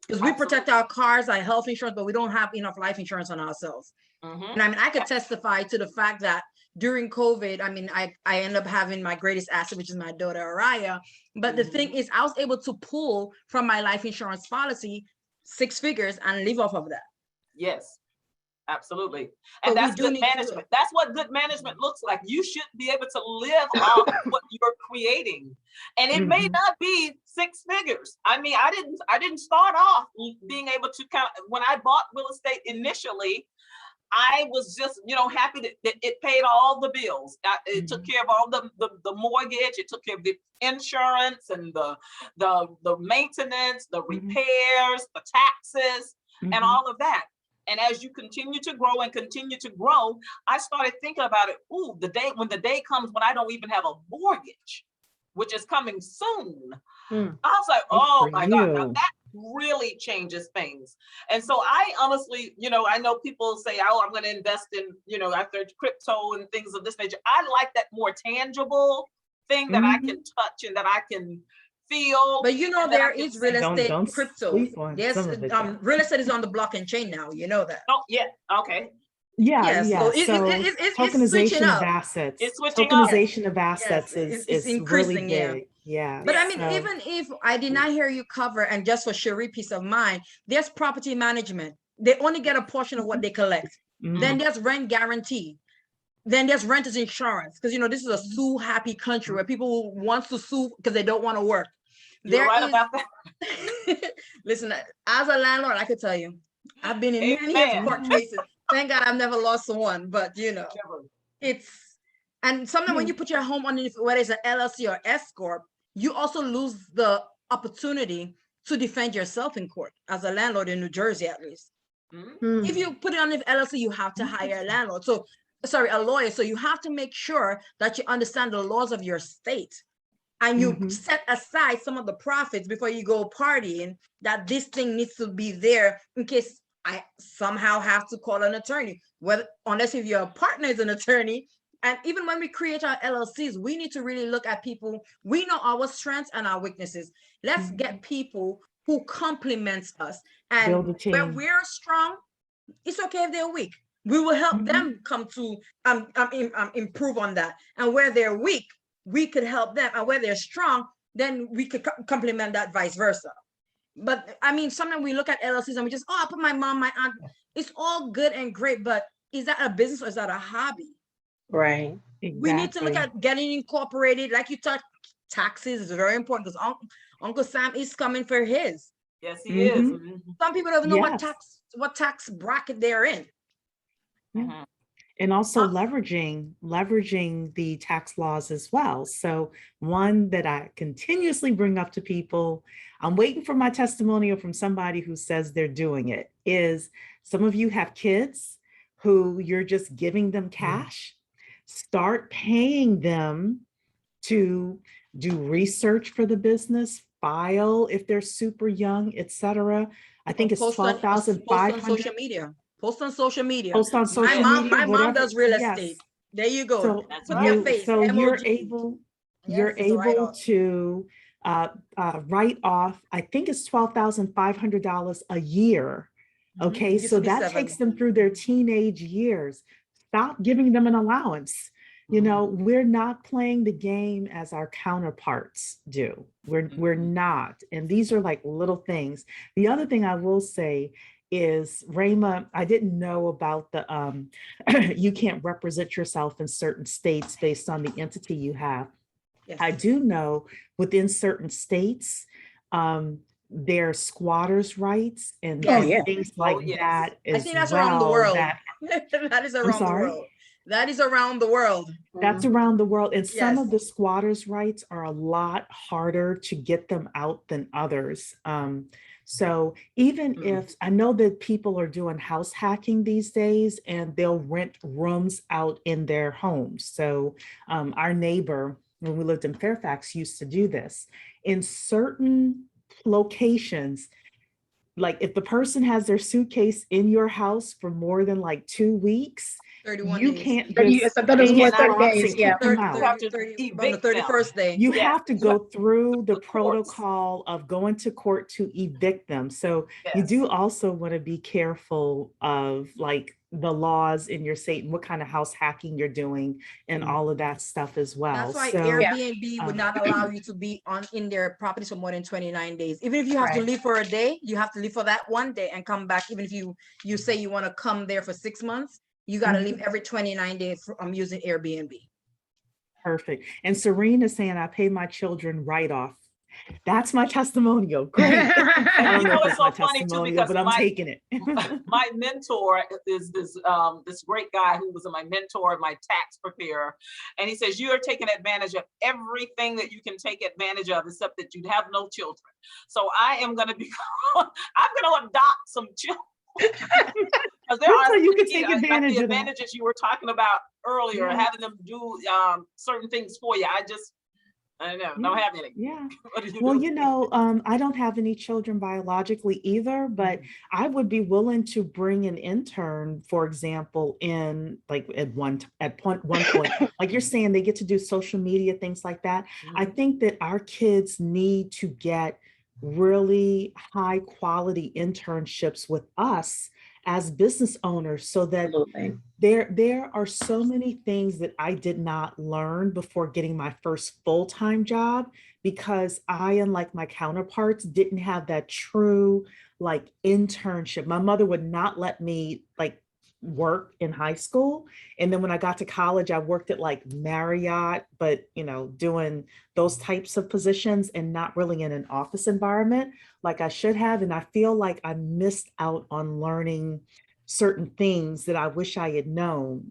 Because we protect our cars, our health insurance, but we don't have enough life insurance on ourselves. And I mean, I could testify to the fact that during COVID, I mean, I ended up having my greatest asset, which is my daughter, Araya. But the thing is, I was able to pull from my life insurance policy 6 figures and live off of that. Yes, absolutely. And that's good management. That's what good management looks like. You should be able to live off what you're creating. And it may not be 6 figures. I mean, I didn't start off being able to when I bought real estate initially, I was just, happy that it paid all the bills. It took care of all the mortgage. It took care of the insurance and the maintenance, the repairs, the taxes, and all of that. And as you continue to grow and continue to grow, I started thinking about it. Ooh, when the day comes when I don't even have a mortgage, which is coming soon. I was like, oh my God, now that really changes things. And so I honestly, I know people say, oh, I'm going to invest in, after crypto and things of this nature. I like that more tangible thing that I can touch and that I can feel. But there is real estate crypto. Yes, real estate is on the blockchain chain now. You know that. Oh, yeah. Okay. Yeah. So it's tokenization of assets. It's switching tokenization of assets is really increasing. big. Yeah. But I mean, even if I did not hear you cover, and just for Cherie peace of mind, there's property management. They only get a portion of what they collect. Then there's rent guarantee. Then there's renters insurance, because this is a sue happy country where people want to sue because they don't want to work. You're There right is, about that. listen, as a landlord, I could tell you, I've been in many of Amen. court cases. Thank God I've never lost one, but Never. it's, and sometimes when Yeah. you put your home underneath, whether it's an LLC or S Corp, you also lose the opportunity to defend yourself in court as a landlord in New Jersey, at least. Mhm. If you put it on the LLC, you have to hire a landlord. So, sorry, a lawyer. So you have to make sure that you understand the laws of your state and you Mhm. set aside some of the profits before you go partying, that this thing needs to be there in case I somehow have to call an attorney, whether, unless if your partner is an attorney. And even when we create our LLCs, we need to really look at people. We know our strengths and our weaknesses. Let's get people who complements us. And Build a where team. we're strong, it's okay if they're weak. We will help Mhm. them come to improve on that. And where they're weak, we could help them. And where they're strong, then we could complement that, vice versa. But I mean, sometimes we look at LLCs and we just, oh, I put my mom, my aunt. It's all good and great, but is that a business or is that a hobby? Right. We need to look Exactly. at getting incorporated. Like you talk, taxes is very important because Uncle Sam is coming for his. Yes, he is. Mhm. Mhm. Some people don't know Yes. what tax bracket they're in. Yeah. Mhm. And also Uh, leveraging the tax laws as well. So one that I continuously bring up to people, I'm waiting for my testimonial from somebody who says they're doing it, is some of you have kids who you're just giving them cash. Start paying them to do research for the business, file if they're super young, etc. I think it's Post on social 12,500. media. Post on social media. Post on My social Yes, mom, media, my mom whatever. does real estate. Yes. There you go. that's Put their right. face, So emoji. you're Yes, it's a able write-off. to write off, I think it's $12,500 a year. Okay, Used so to be that 7. takes them through their teenage years. Stop giving them an allowance. You know, we're not playing the game as our counterparts do. We're not. And these are like little things. The other thing I will say is, Rama, I didn't know about the you can't represent yourself in certain states based on the entity you have. Yes. I do know within certain states, there are squatters' rights and, Yes. Oh, and yeah. things Oh, like yes. that I as think that's around the well. world. That That is I'm around the sorry. world. That is around the world. That's Mhm. around the world. And some Yes. of the squatters' rights are a lot harder to get them out than others. So even if I know that people are doing house hacking these days and they'll rent rooms out in their homes. So our neighbor, when we lived in Fairfax, used to do this. In certain locations, like if the person has their suitcase in your house for more than like 2 weeks, 31 you days. can't 30, just I thought it was pay more it 30 Cannot, off days. and Yeah. kick them you out. have to 30 on the evict them. 31st day. You Yes. have to go through the The courts. protocol of going to court to evict them. So you Yes. do also want to be careful of like the laws in your state and what kind of house hacking you're doing and all of that stuff as well. That's why So Yeah. Airbnb would um, not allow you to be in their properties for more than 29 days. Even if you have to Right. leave for a day, you have to leave for that one day and come back. Even if you say you want to come there for 6 months, you got to leave every 29 days from using Airbnb. perfect. And Serena is saying, I pay my children right off. That's my testimonial. Great. I And don't you know know, if it's it's my so funny too, testimonial, because but I'm taking it. my mentor is this great guy who was my mentor, my tax preparer, and he says you are taking advantage of everything that you can take advantage of, except that you have no children. So I am going to be, I'm going to adopt some children. Because there That's are how you can three, take like the advantage of that. advantages you were talking about earlier, Yeah. having them do certain things for you. I know, don't have any. Yeah. What do you Well, do? I don't have any children biologically either, but I would be willing to bring an intern, for example, in like one point, like you're saying, they get to do social media, things like that. I think that our kids need to get really high quality internships with us as business owners so that Absolutely. there are so many things that I did not learn before getting my first full-time job because I, unlike my counterparts, didn't have that true like internship. My mother would not let me like work in high school. And then when I got to college, I worked at like Marriott, but doing those types of positions and not really in an office environment like I should have. And I feel like I missed out on learning certain things that I wish I had known.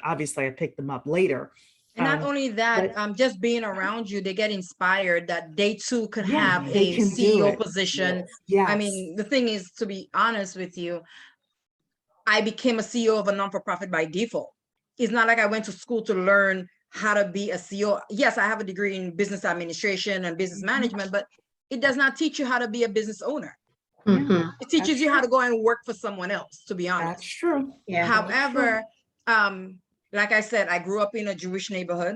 Obviously I picked them up later. And not only that, But just being around you, they get inspired that they too could yeah, have they a can do CEO it. position. I Yes. mean, the thing is, to be honest with you, I became a CEO of a non-for-profit by default. It's not like I went to school to learn how to be a CEO. Yes, I have a degree in business administration and business management, but it does not teach you how to be a business owner. Mhm. It teaches That's you how true. to go and work for someone else, to be honest. That's true. Yeah. However, like I said, I grew up in a Jewish neighborhood,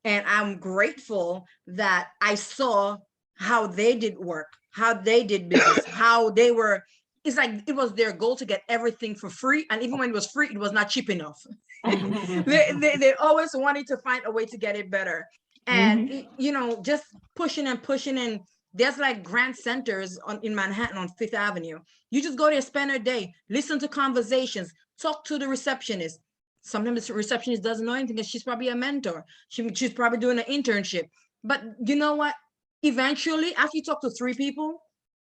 and I'm grateful that I saw how they did work, how they did business, how they were. It's like it was their goal to get everything for free, and even when it was free, it was not cheap enough. They always wanted to find a way to get it better, and just pushing and pushing. And there's like grant centers in Manhattan on Fifth Avenue. You just go there, spend a day, listen to conversations, talk to the receptionist. Sometimes the receptionist doesn't know anything because she's probably a mentor. She's probably doing an internship. But you know what? Eventually, after you talk to 3 people,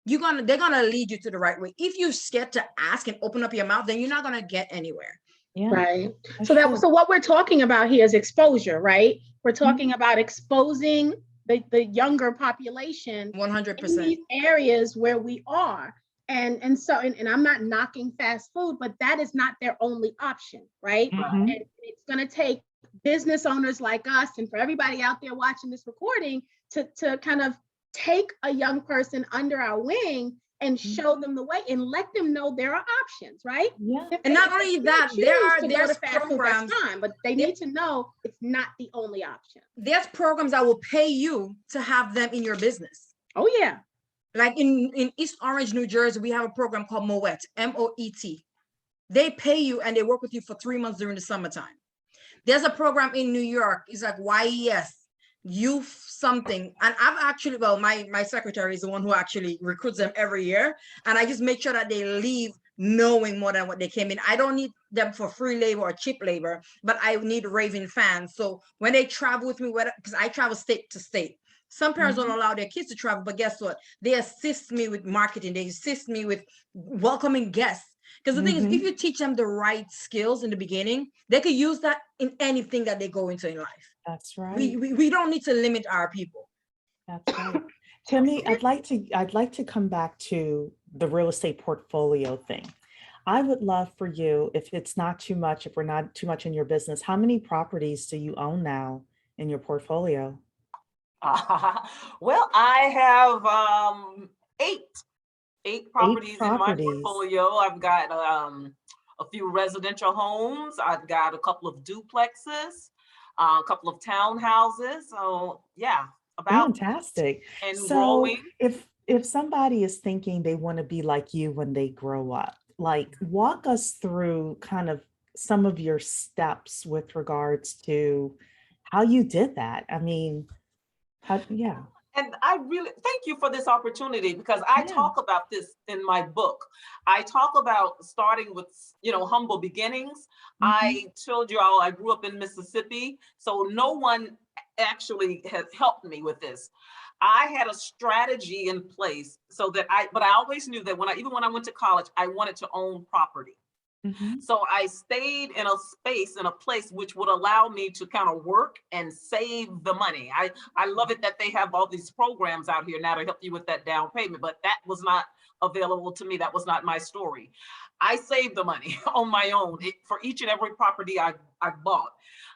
they're gonna lead you to the right way. If you're scared to ask and open up your mouth, then you're not gonna get anywhere. Yeah. Right. That's So true. so what we're talking about here is exposure, right? We're talking about exposing the younger population in 100%. these areas where we are. And I'm not knocking fast food, but that is not their only option, right? Mhm. And it's going to take business owners like us, and for everybody out there watching this recording, to kind of take a young person under our wing and show them the way and let them know there are options, right? Yeah. If And they- not if only they that, choose to go there's to fast food, that's programs. fine, but they need to know it's not the only option. There's programs that will pay you to have them in your business. Oh yeah. Like in East Orange, New Jersey, we have a program called Moet, MOET. They pay you and they work with you for 3 months during the summertime. There's a program in New York. It's like YES, youth something. And I've actually, my secretary is the one who actually recruits them every year. And I just make sure that they leave knowing more than what they came in. I don't need them for free labor or cheap labor, but I need raving fans. So when they travel with me, because I travel state to state, some parents don't allow their kids to travel, but guess what? They assist me with marketing. They assist me with welcoming guests. Because the thing is, if you teach them the right skills in the beginning, they could use that in anything that they go into in life. That's right. We don't need to limit our people. That's right. Timmy, I'd like to come back to the real estate portfolio thing. I would love for you, if it's not too much, if we're not too much in your business, how many properties do you own now in your portfolio? Well, I have 8 properties in my portfolio. I've got a few residential homes. I've got a couple of duplexes, a couple of townhouses. So yeah, about Fantastic. and So growing. if somebody is thinking they want to be like you when they grow up, like walk us through kind of some of your steps with regards to how you did that. I mean, yeah. And I really thank you for this opportunity, because I Yeah. talk about this in my book. I talk about starting with, humble beginnings. I told you all I grew up in Mississippi, so no one actually has helped me with this. I had a strategy in place so that but I always knew that even when I went to college, I wanted to own property. So I stayed in a place which would allow me to kind of work and save the money. I love it that they have all these programs out here now to help you with that down payment, but that was not available to me. That was not my story. I saved the money on my own for each and every property I bought.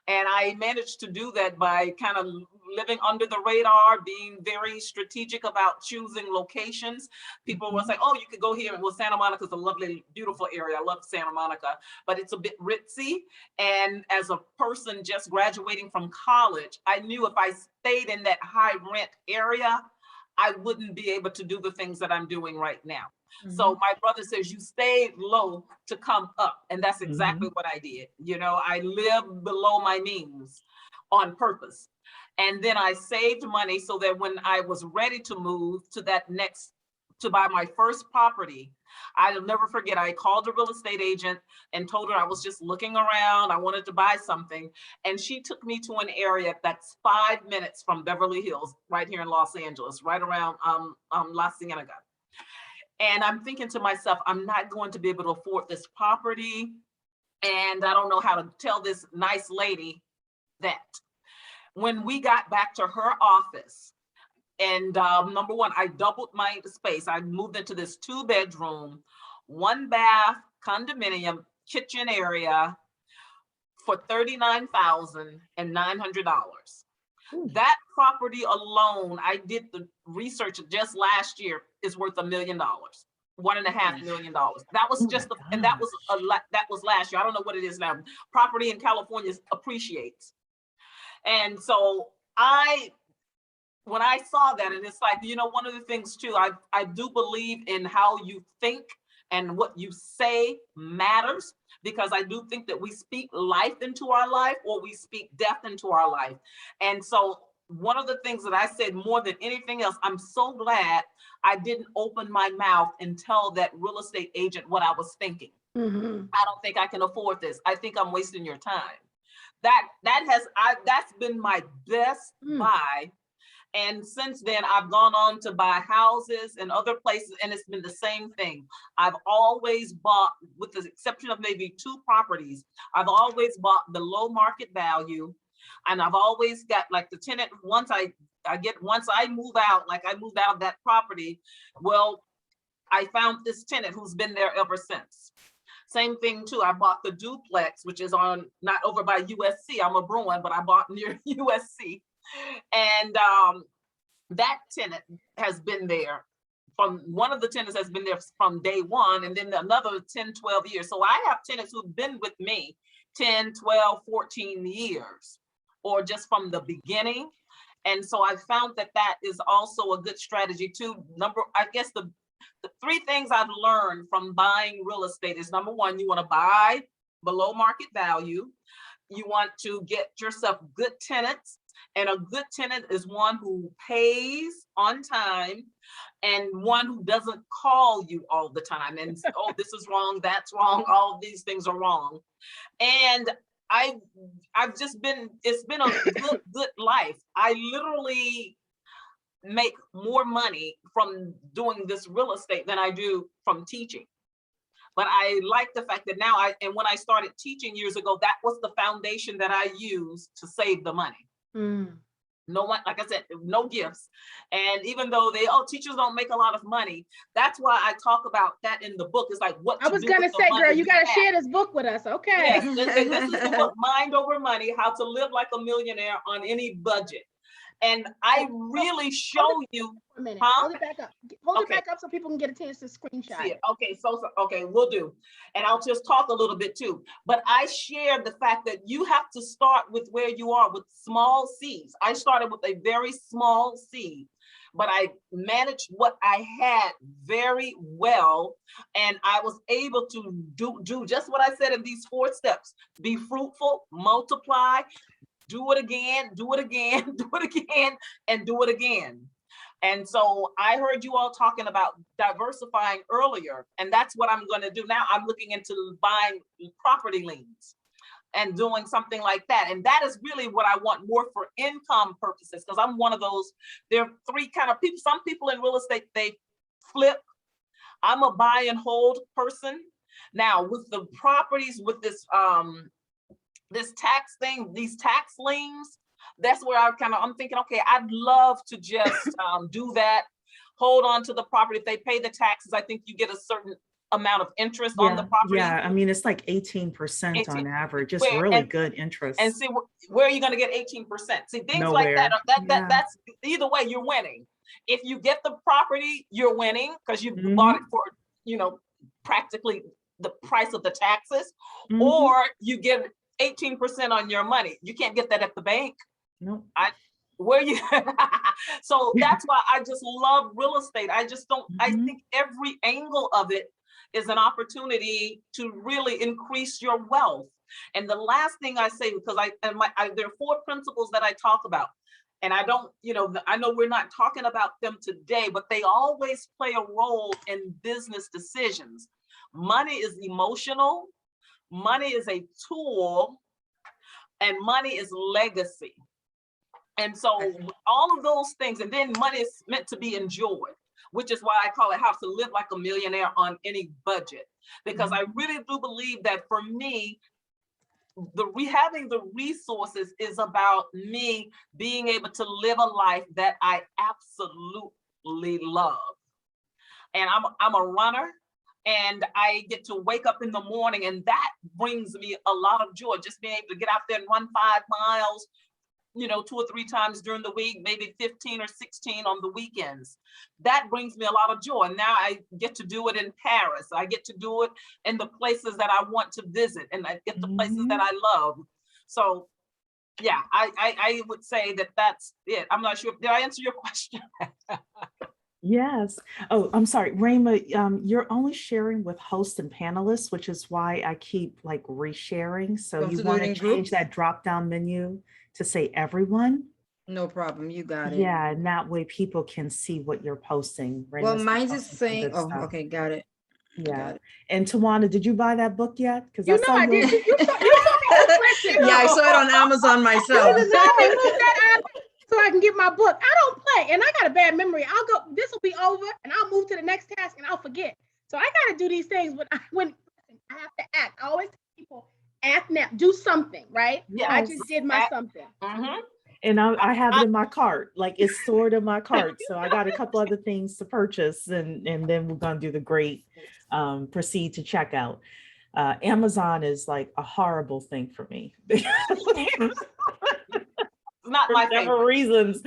And I managed to do that by kind of living under the radar, being very strategic about choosing locations. People will say, oh, you could go here. Well, Santa Monica is a lovely, beautiful area. I love Santa Monica, but it's a bit ritzy. And as a person just graduating from college, I knew if I stayed in that high rent area, I wouldn't be able to do the things that I'm doing right now. So my brother says, you stayed low to come up. And that's exactly what I did. I lived below my means on purpose. And then I saved money so that when I was ready to move to to buy my first property, I'll never forget, I called a real estate agent and told her I was just looking around. I wanted to buy something. And she took me to an area that's 5 minutes from Beverly Hills, right here in Los Angeles, right around La Cienega. And I'm thinking to myself, I'm not going to be able to afford this property. And I don't know how to tell this nice lady that. When we got back to her office, and number one, I doubled my space. I moved into this 2-bedroom, 1-bath condominium kitchen area for $39,900. That property alone, I did the research just last year, is worth $1 million, $1.5 million. That was just, and that was last year. I don't know what it is now. Property in California appreciates. And so when I saw that, and it's like, one of the things too, I do believe in how you think and what you say matters, because I do think that we speak life into our life or we speak death into our life. And so one of the things that I said more than anything else, I'm so glad I didn't open my mouth and tell that real estate agent what I was thinking. Mm-hmm. I don't think I can afford this. I think I'm wasting your time. That's been my best buy. And since then, I've gone on to buy houses and other places, and it's been the same thing. I've always bought, with the exception of maybe 2 properties, I've always bought below market value. And I've always got, like, the tenant, once I move out, like I moved out of that property, well, I found this tenant who's been there ever since. Same thing too, I bought the duplex, which is not over by USC. I'm a Bruin, but I bought near USC. And that tenant has been there one of the tenants has been there from day one, and then another 10, 12 years. So I have tenants who've been with me 10, 12, 14 years, or just from the beginning. And so I found that is also a good strategy too. I guess the 3 things I've learned from buying real estate is, number one, you want to buy below market value. You want to get yourself good tenants. And a good tenant is one who pays on time and one who doesn't call you all the time and oh, this is wrong, that's wrong, all these things are wrong. And it's been a good life. I literally make more money from doing this real estate than I do from teaching. But I like the fact that now when I started teaching years ago, that was the foundation that I used to save the money. No one, like I said, no gifts. And even though teachers don't make a lot of money, that's why I talk about that in the book. It's like what I was gonna say, girl, you gotta share this book with us. Okay. Yes, this is the book, Mind Over Money: How to Live Like a Millionaire on Any Budget. And I really show you. For a minute. Huh? Hold it back up. Hold it back up so people can get a chance to screenshot it. Okay, okay, we'll do. And I'll just talk a little bit too. But I share the fact that you have to start with where you are, with small seeds. I started with a very small seed, but I managed what I had very well. And I was able to do just what I said in these 4 steps: be fruitful, multiply, do it again, do it again, do it again, and do it again. And so I heard you all talking about diversifying earlier, and that's what I'm going to do now. I'm looking into buying property liens and doing something like that. And that is really what I want more for income purposes, because I'm one of those. There are 3 kind of people. Some people in real estate, they flip. I'm a buy and hold person. Now with the properties, with this tax thing, these tax liens, that's where I'm thinking, okay, I'd love to just do that, hold on to the property. If they pay the taxes, I think you get a certain amount of interest on the property. Yeah, I mean, it's like 18% on average. It's really good interest. And see, where are you going to get 18%? See, things Nowhere. like that's either way, you're winning. If you get the property, you're winning because you bought it for, practically the price of the taxes, or you get 18% on your money. You can't get that at the bank. No. So that's why I just love real estate. I just don't, I think every angle of it is an opportunity to really increase your wealth. And the last thing I say, because there are 4 principles that I talk about. And I don't, I know we're not talking about them today, but they always play a role in business decisions. Money is emotional, money is a tool, and money is legacy. And so all of those things, and then money is meant to be enjoyed, which is why I call it How to Live Like a Millionaire on Any Budget. Because I really do believe that for me, having the resources is about me being able to live a life that I absolutely love. And I'm a runner, and I get to wake up in the morning, and that brings me a lot of joy, just being able to get out there and run 5 miles, 2 or 3 times during the week, maybe 15 or 16 on the weekends. That brings me a lot of joy. Now I get to do it in Paris. I get to do it in the places that I want to visit, and I get the places that I love. So yeah, I would say that that's it. I'm not sure. Did I answer your question? Yes. Oh, I'm sorry, Rayma, you're only sharing with hosts and panelists, which is why I keep like resharing. So Want you to do want it to in change groups? that drop down menu to say everyone? No problem. You got it. Yeah, and that way people can see what you're posting. Well, Rayma's been mine's is posting some saying, good oh, stuff. okay, got it. Yeah. Got it. And Tawana, did you buy that book yet? Because I You know saw I you. did. You saw me. Yeah, I saw it on Amazon myself. Let me move that out so I can get my book. I don't play, and I got a bad memory. I'll go. This will be over, and I'll move to the next task, and I'll forget. So I got to do these things when I have to act. I always tell people, act now, do something, right? Yes. I just did my something. Mm-hmm. And I have it in my cart, like it's stored in my cart. So I got a couple other things to purchase, and then we're gonna do the great proceed to checkout. Amazon is like a horrible thing for me. Not my Several favorite. reasons,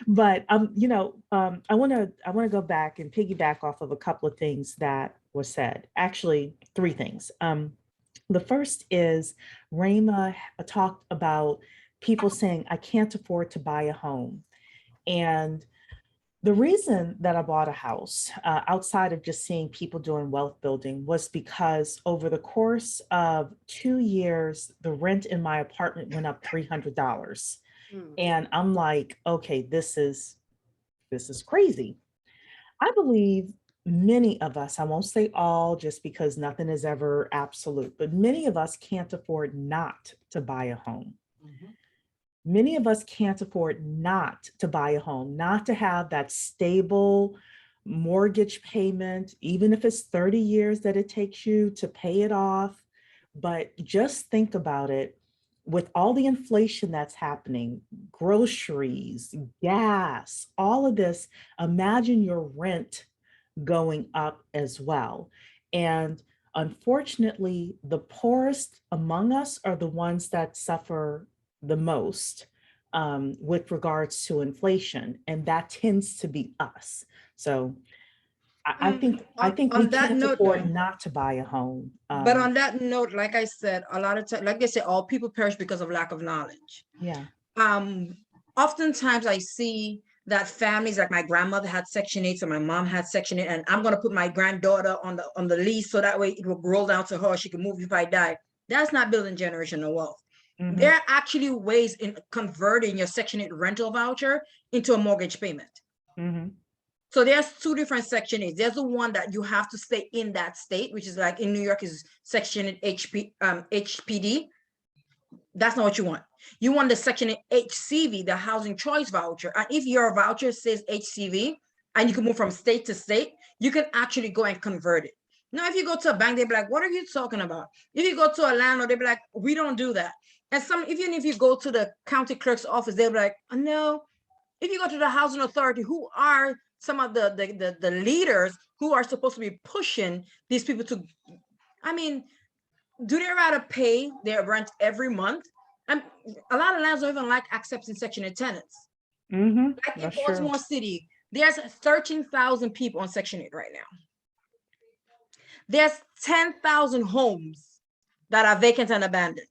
but I want to go back and piggyback off of a couple of things that were said. Actually, 3 things. The first is Rayma talked about people saying, I can't afford to buy a home. And the reason that I bought a house, outside of just seeing people doing wealth building, was because over the course of 2 years, the rent in my apartment went up $300. And I'm like, okay, this is crazy. I believe many of us, I won't say all just because nothing is ever absolute, but many of us can't afford not to buy a home. Mm-hmm. Many of us can't afford not to buy a home, not to have that stable mortgage payment, even if it's 30 years that it takes you to pay it off. But just think about it, with all the inflation that's happening, groceries, gas, all of this, imagine your rent going up as well. And unfortunately, the poorest among us are the ones that suffer the most with regards to inflation, and that tends to be us. So I think we On that can't note, afford though, not to buy a home. but on that note, like I said, a lot of times, like they say, all people perish because of lack of knowledge. Yeah. Oftentimes I see that families, like my grandmother had Section 8, so my mom had Section 8, and I'm gonna put my granddaughter on the lease so that way it will roll down to her. She can move if I die. That's not building generational wealth. Mhm. There are actually ways in converting your Section 8 rental voucher into a mortgage payment. Mhm. So there's 2 different Section 8s. There's the one that you have to stay in that state, which is like in New York is Section 8 HPD. That's not what you want. You want the Section 8 HCV, the housing choice voucher. And if your voucher says HCV and you can move from state to state, you can actually go and convert it. Now, if you go to a bank, they'll be like, what are you talking about? If you go to a landlord, they'll be like, we don't do that. And even if you go to the county clerk's office, they'll be like, oh, no. If you go to the housing authority, who are some of the leaders who are supposed to be pushing these people to, I mean, do they rather pay their rent every month? And a lot of lands don't even like accepting Section 8 tenants. Mhm. Like in That's Baltimore true. City, there's 13,000 people on Section 8 right now. There's 10,000 homes that are vacant and abandoned.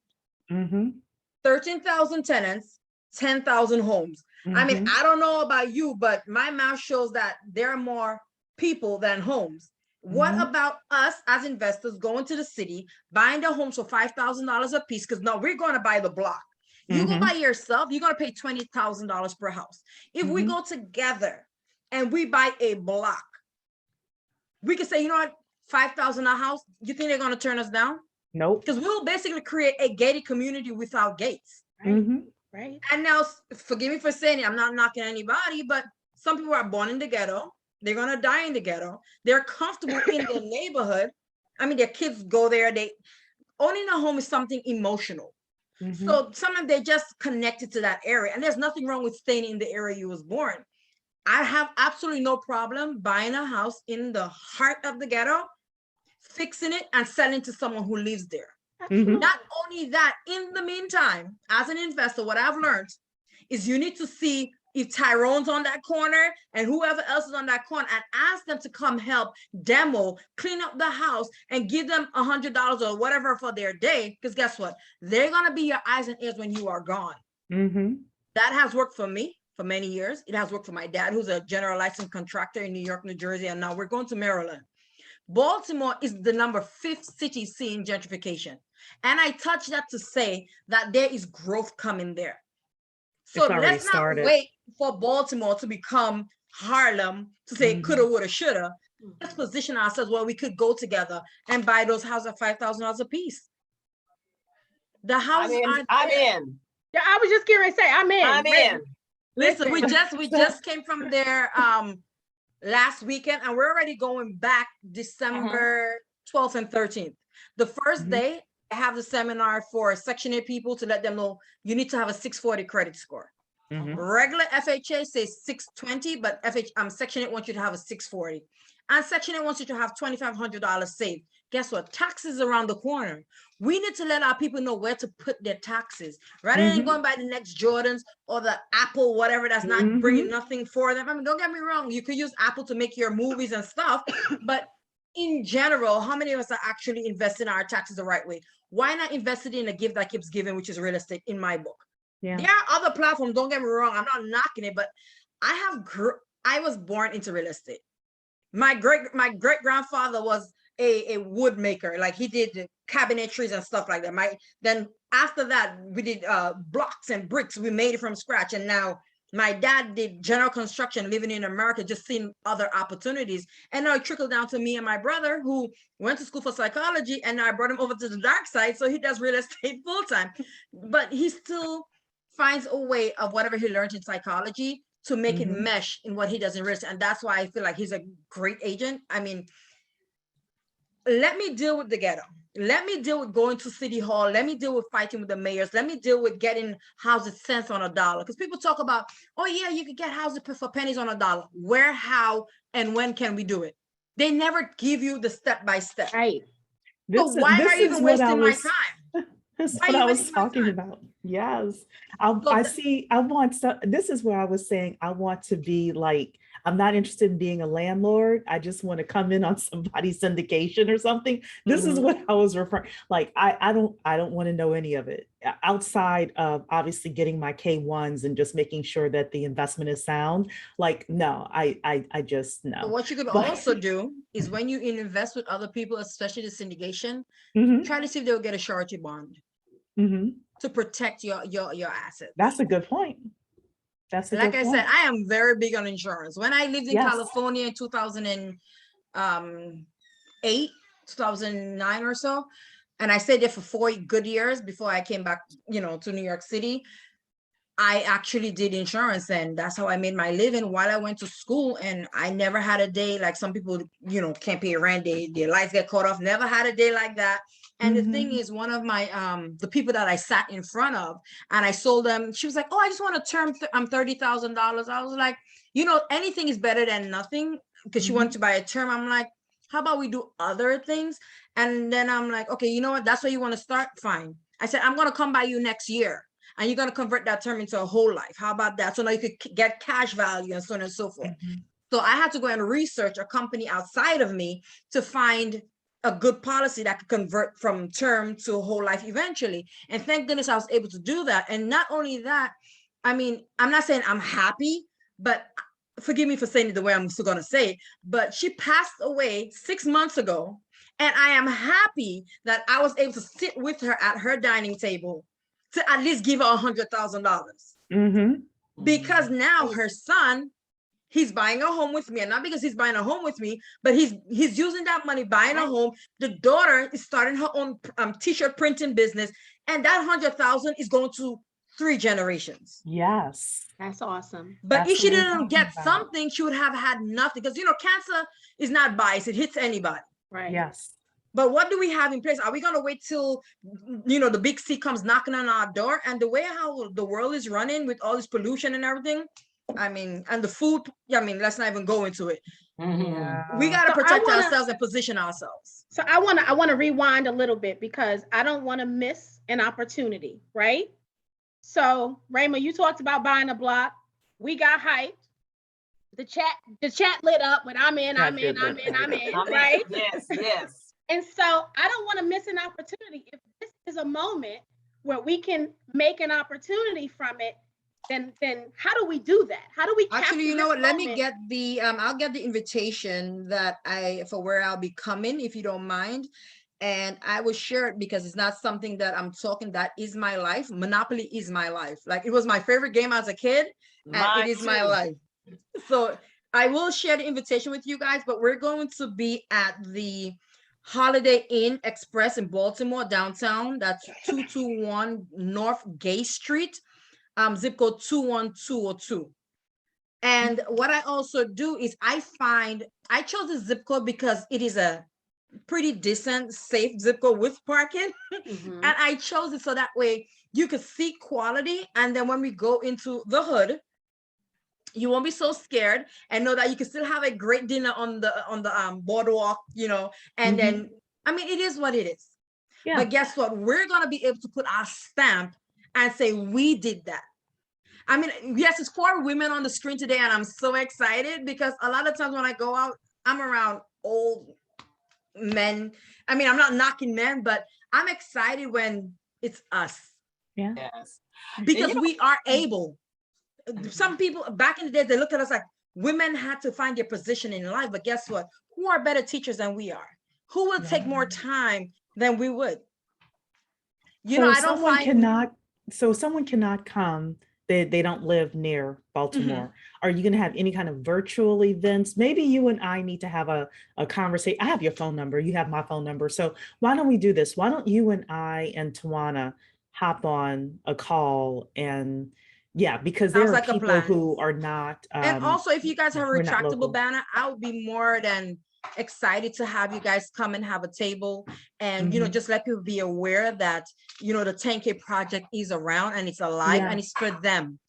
Mhm. 13,000 tenants, 10,000 homes. I mean, Mhm. I don't know about you, but my math shows that there are more people than homes. What Mhm. about us as investors going to the city, buying the homes for $5,000 a piece? Because no, we're going to buy the block. You go Mhm. by yourself, you're gonna pay $20,000 per house. If we Mhm. go together and we buy a block, we can say, you know what, 5,000 a house. You think they're gonna turn us down? Nope. Because we'll basically create a gated community without gates. Right, Mhm. right. And now, forgive me for saying it, I'm not knocking anybody, but some people are born in the ghetto. They're gonna die in the ghetto. They're comfortable in their neighborhood. I mean, their kids go there. They owning a home is something emotional. Mhm. So some of they just connected to that area, and there's nothing wrong with staying in the area you was born. I have absolutely no problem buying a house in the heart of the ghetto, fixing it, and selling to someone who lives there. Mhm. Not only that, in the meantime, as an investor, what I've learned is you need to see if Tyrone's on that corner and whoever else is on that corner, and ask them to come help demo, clean up the house, and give them $100 or whatever for their day. Because guess what? They're gonna be your eyes and ears when you are gone. Mhm. That has worked for me for many years. It has worked for my dad, who's a general licensed contractor in New York, New Jersey, and now we're going to Maryland. Baltimore is the number 5th city seeing gentrification. And I touch that to say that there is growth coming there. So It's already let's not started. wait for Baltimore to become Harlem to say coulda, Mhm. woulda, shoulda. Let's position ourselves where we could go together and buy those houses at $5,000 a piece. The houses are I'm there. in. Yeah, I was just getting ready to say, I'm in. I'm in. Listen, we Listen. just came from there last weekend, and we're already going back December 12th and 13th. The first Mhm. day, I have the seminar for Section 8 people to let them know you need to have a 640 credit score. Mhm. Regular FHA says 620, but Section 8 wants you to have a 640. And Section 8 wants you to have $2,500 saved. Guess what? Taxes around the corner. We need to let our people know where to put their taxes rather than Mhm. going by the next Jordans or the Apple, whatever that's not bringing Mhm. nothing for them. I mean, don't get me wrong. You could use Apple to make your movies and stuff, but in general, how many of us are actually investing our taxes the right way? Why not invest it in a gift that keeps giving, which is real estate in my book? Yeah. There are other platforms, don't get me wrong, I'm not knocking it, but I was born into real estate. My great grandfather was a wood maker, like he did the cabinetries and stuff like that. Then after that we did blocks and bricks, we made it from scratch. And now my dad did general construction, living in America, just seeing other opportunities. And now it trickled down to me and my brother, who went to school for psychology, and I brought him over to the dark side, so he does real estate full time. But he still finds a way of whatever he learned in psychology to make it Mhm. mesh in what he does in real estate. And that's why I feel like he's a great agent. I mean, let me deal with the ghetto. Let me deal with going to city hall. Let me deal with fighting with the mayors. Let me deal with getting houses cents on a dollar. Because people talk about, oh yeah, you could get houses for pennies on a dollar. Where, how, and when can we do it? They never give you the step by step. Right. So why are This you is even what I wasting my was time? That's Why are what you I was wasting my talking time? about. Yes. So I see, I want to, this is where I was saying, I want to be like, I'm not interested in being a landlord. I just want to come in on somebody's syndication or something. This is Mhm. what I was referring, like, I don't want to know any of it outside of obviously getting my K1s and just making sure that the investment is sound. Like, no, I just, So no. what you could But also do is when you invest with other people, especially the syndication, Mhm. try to see if they'll get a surety bond Mhm. to protect your assets. That's a good point. That's a Like good I said, point. I am very big on insurance. When I lived in Yes. California in 2008, 2009 or so, and I stayed there for 4 good years before I came back, to New York City. I actually did insurance, and that's how I made my living while I went to school. And I never had a day like some people, can't pay rent, their lights get cut off. Never had a day like that. And the thing Mhm. is, one of my the people that I sat in front of and I sold them, she was like, "Oh, I just want to term $30,000." I was like, anything is better than nothing, because she wanted to Mhm. buy a term. I'm like, how about we do other things? And then I'm like, okay, you know what? That's where you want to start. Fine. I said, I'm gonna come by you next year, and you're going to convert that term into a whole life. How about that? So now you could get cash value and so on and so forth. Mhm. So I had to go and research a company outside of me to find a good policy that could convert from term to a whole life eventually. And thank goodness I was able to do that. And not only that, I mean, I'm not saying I'm happy, but forgive me for saying it the way I'm still going to say it, but she passed away 6 months ago. And I am happy that I was able to sit with her at her dining table to at least give her $100,000. Mm-hmm. Because now her son, he's buying a home with me, and not because he's buying a home with me, but he's using that money buying a home. The daughter is starting her own t-shirt printing business, and that 100,000 is going to 3 generations. Yes. That's awesome. But That's if she what we're didn't talking get about. something, she would have had nothing, because cancer is not biased, it hits anybody. Right. Yes. But what do we have in place? Are we going to wait till the big C comes knocking on our door? And the way how the world is running with all this pollution and everything, I mean, and the food, let's not even go into it. Yeah. We got to So I protect wanna- ourselves and position ourselves. So I want to rewind a little bit, because I don't want to miss an opportunity, right? So Raymond, you talked about buying a block. We got hyped. The chat lit up when I'm in, right? Yes, yes. And so I don't want to miss an opportunity. If this is a moment where we can make an opportunity from it, then how do we do that? How do we Actually, you capture know what? this Let me moment? get the I'll get the invitation for where I'll be coming, if you don't mind. And I will share it, because it's not something that I'm talking. That is my life. Monopoly is my life. Like, it was my favorite game as a kid, and Mine it is my too. life. So I will share the invitation with you guys, but we're going to be at the Holiday Inn Express in Baltimore, downtown. That's 221 North Gay Street, zip code 21202. And what I also do is I chose the zip code because it is a pretty decent, safe zip code with parking. Mhm. And I chose it so that way you could see quality. And then when we go into the hood, you won't be so scared, and know that you can still have a great dinner on the boardwalk, and then, I mean, it is what it is. Yeah. But guess what? We're going to be able to put our stamp and say, we did that. I mean, yes, it's 4 women on the screen today, and I'm so excited, because a lot of times when I go out, I'm around old men. I mean, I'm not knocking men, but I'm excited when it's us. Yeah. Yes. Because we are able. Some people back in the day, they look at us like women had to find their position in life. But guess what? Who are better teachers than we are? Who will take more time than we would? I don't find someone cannot come. They don't live near Baltimore. Are you going to have any kind of virtual events? Maybe you and I need to have a conversation. I have your phone number. You have my phone number. So why don't we do this? Why don't you and I and Tawana hop on a call? And yeah, because there Sounds are like a people plan. who are not. And also, if you guys have a we're not retractable local. banner, I would be more than excited to have you guys come and have a table, and just let people be aware that the 10K project is around, and it's alive, and it's for them.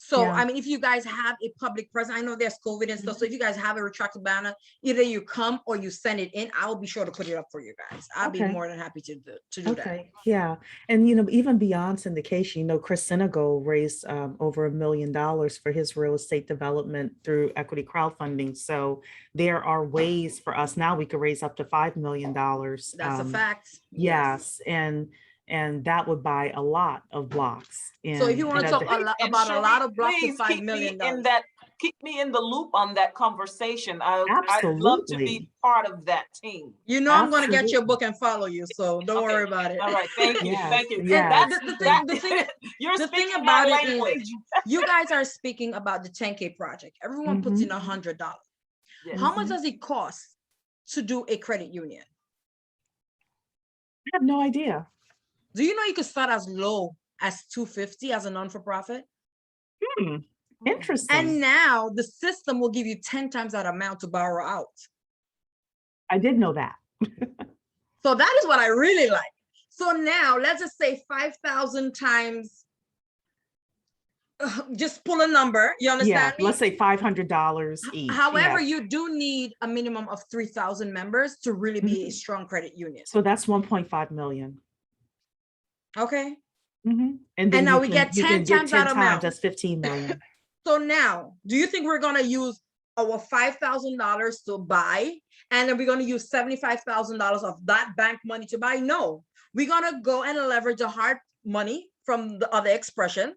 So Yeah. I mean, if you guys have a public presence, I know there's COVID and stuff, so if you guys have a retractable banner, either you come or you send it in. I will be sure to put it up for you guys. I'll be Okay. more than happy to do that. Okay, yeah. And even beyond syndication, Chris Senegal raised over $1 million for his real estate development through equity crowdfunding. So there are ways for us now. We could raise up to $5 million. That's a fact. Yes, and that would buy a lot of blocks. So if you want to talk And about a lot of blocks please with $5 keep million, keep me in the loop on that conversation. I'd love to be Absolutely. part of that team. I'm going to get your book and follow you, so don't worry about it. All right, thank you, Yes, thank you. yes. You're the speaking thing my about it is, language. you guys are speaking about the 10K project. Everyone puts in $100. Yes. How much does it cost to do a credit union? I have no idea. Do you know you could start as low as $250 as a non-for-profit? Interesting. And now the system will give you 10 times that amount to borrow out. I did know that. So that is what I really like. So now let's just say 5,000 times, just pull a number, you understand me? Let's say $500 each. However, yes. you do need a minimum of 3,000 members to really be a strong credit union. So that's 1.5 million. Okay. And now we get 10 times that amount. That's 15 million. So now, do you think we're going to use our $5,000 to buy, and then we're going to use $75,000 of that bank money to buy? No, we're going to go and leverage the hard money from the other expression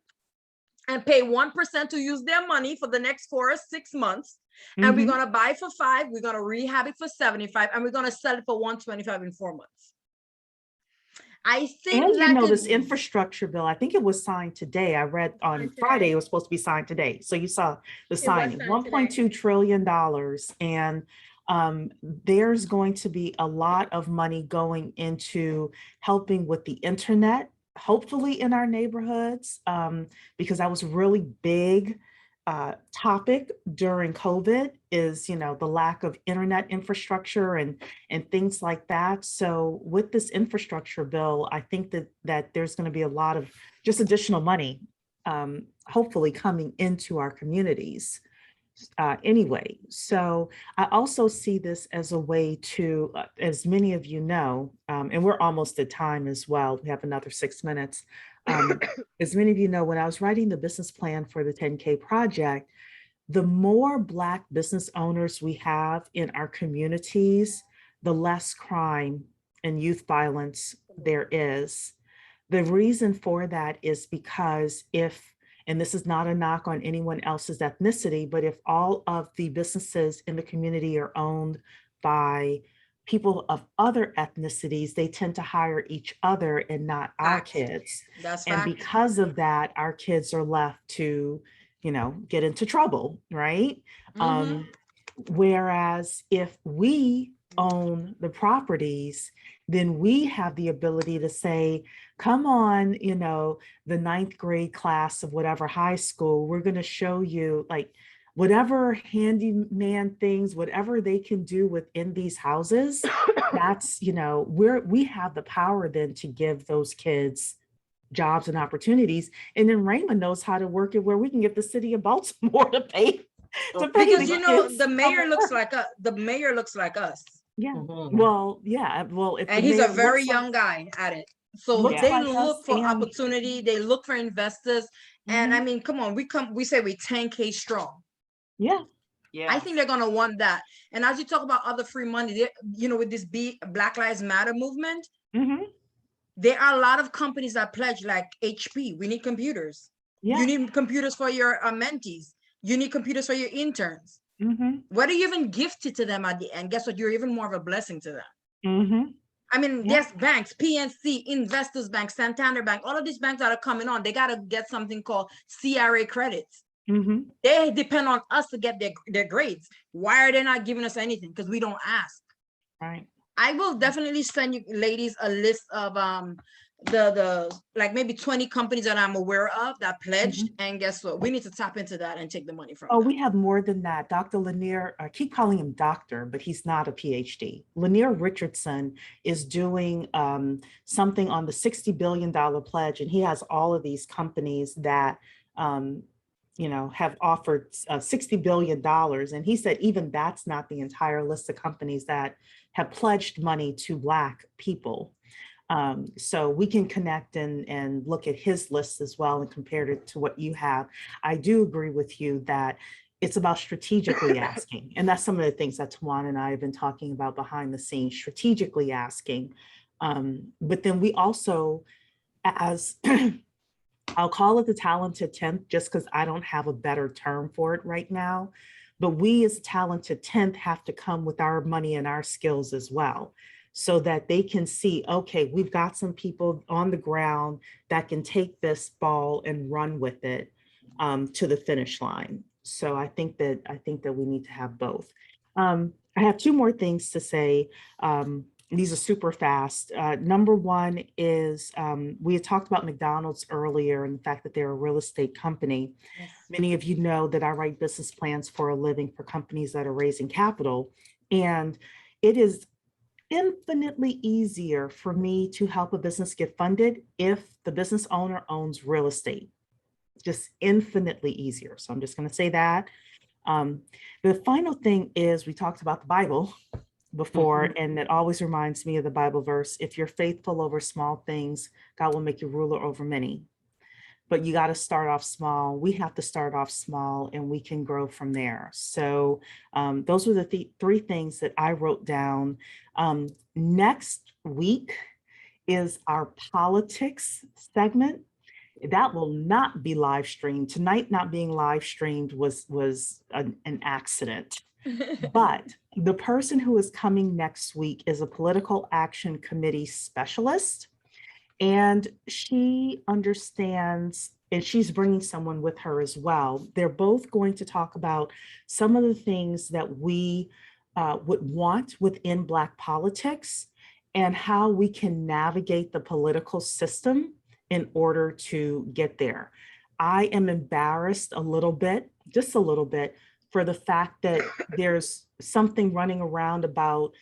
and pay 1% to use their money for the next 4 or 6 months. And we're going to buy for 5, we're going to rehab it for 75, and we're going to sell it for 125 in 4 months. I think And you like know, this infrastructure bill, I think it was signed today. I read on Signed Friday, today. it was supposed to be signed today. So you saw the It was signing, signed today. $1.2 trillion. And there's going to be a lot of money going into helping with the internet, hopefully in our neighborhoods, because that was really big topic during COVID is, you know, the lack of internet infrastructure and things like that. So with this infrastructure bill, I think that there's going to be a lot of just additional money, hopefully coming into our communities. Anyway, so I also see this as a way to, as many of you know, and we're almost at time as well. We have another 6 minutes. As many of you know, when I was writing the business plan for the 10K project, the more Black business owners we have in our communities, the less crime and youth violence there is. The reason for that is because if, and this is not a knock on anyone else's ethnicity, but if all of the businesses in the community are owned by people of other ethnicities, they tend to hire each other and not our Fact. kids. That's And fact. because of that, our kids are left to, you know, get into trouble, right? Mhm. Whereas if we own the properties, then we have the ability to say, come on, you know, the 9th grade class of whatever high school, we're going to show you like whatever handyman things, whatever they can do within these houses. That's, you know, we have the power then to give those kids jobs and opportunities. And then Raymond knows how to work it where we can get the city of Baltimore to pay Because the you know kids the mayor to looks work. like us. The mayor looks like us, Yeah. Mhm. Well, yeah. Well, if the and he's a mayor very looks like young guy at it. So looks Yeah. they like us look for and opportunity. They look for investors. And I mhm, mean, come on, we say we 10K strong. yeah. I Yes. think they're gonna want that. And as you talk about other free money, you know, with this Black Lives Matter movement, Hmm. there are a lot of companies that pledge, like HP. We need computers. You Yeah. need computers for your mentees. You need computers for your interns. Hmm. Whether you even gift it to them at the end, guess what? You're even more of a blessing to them. Hmm. I mean, Yeah. there's banks, PNC, Investors Bank, Santander Bank, all of these banks that are coming on, they got to get something called CRA credits. Hmm. They depend on us to get their grades. Why are they not giving us anything? Because we don't ask. Right. I will definitely send you ladies a list of the like maybe 20 companies that I'm aware of that pledged. Mhm. And guess what? We need to tap into that and take the money from Oh, them. we have more than that. Dr. Lanier, I keep calling him doctor, but he's not a PhD. Lanier Richardson is doing something on the $60 billion pledge, and he has all of these companies that, you know, have offered $60 billion. And he said even that's not the entire list of companies that have pledged money to Black people. So we can connect and look at his list as well and compare it to what you have. I do agree with you that it's about strategically asking. And that's some of the things that Tawana and I have been talking about behind the scenes, strategically asking. But then we also, as I'll call it the talented 10th, just because I don't have a better term for it right now. But we as talented 10th have to come with our money and our skills as well, so that they can see, okay, we've got some people on the ground that can take this ball and run with it to the finish line. So I think that we need to have both. I have two more things to say. These are super fast. Number one is we had talked about McDonald's earlier and the fact that they're a real estate company. Yes. Many of you know that I write business plans for a living for companies that are raising capital. And it is infinitely easier for me to help a business get funded if the business owner owns real estate. Just infinitely easier. So I'm just going to say that. The final thing is we talked about the Bible before, and it always reminds me of the Bible verse, if you're faithful over small things, God will make you ruler over many. But you got to start off small. We have to start off small and we can grow from there. So those were the three things that I wrote down. Next week is our politics segment. That will not be live streamed. Tonight not being live streamed was an accident. But the person who is coming next week is a political action committee specialist. And she understands, and she's bringing someone with her as well. They're both going to talk about some of the things that we would want within Black politics and how we can navigate the political system in order to get there. I am embarrassed a little bit, just a little bit, for the fact that there's something running around about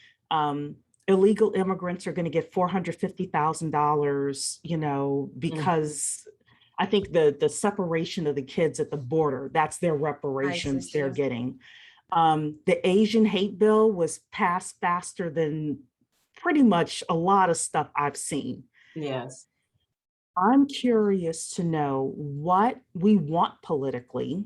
illegal immigrants are going to get $450,000, you know, because I think the separation of the kids at the border, that's their reparations they're getting. The Asian hate bill was passed faster than pretty much a lot of stuff I've seen. Yes. I'm curious to know what we want politically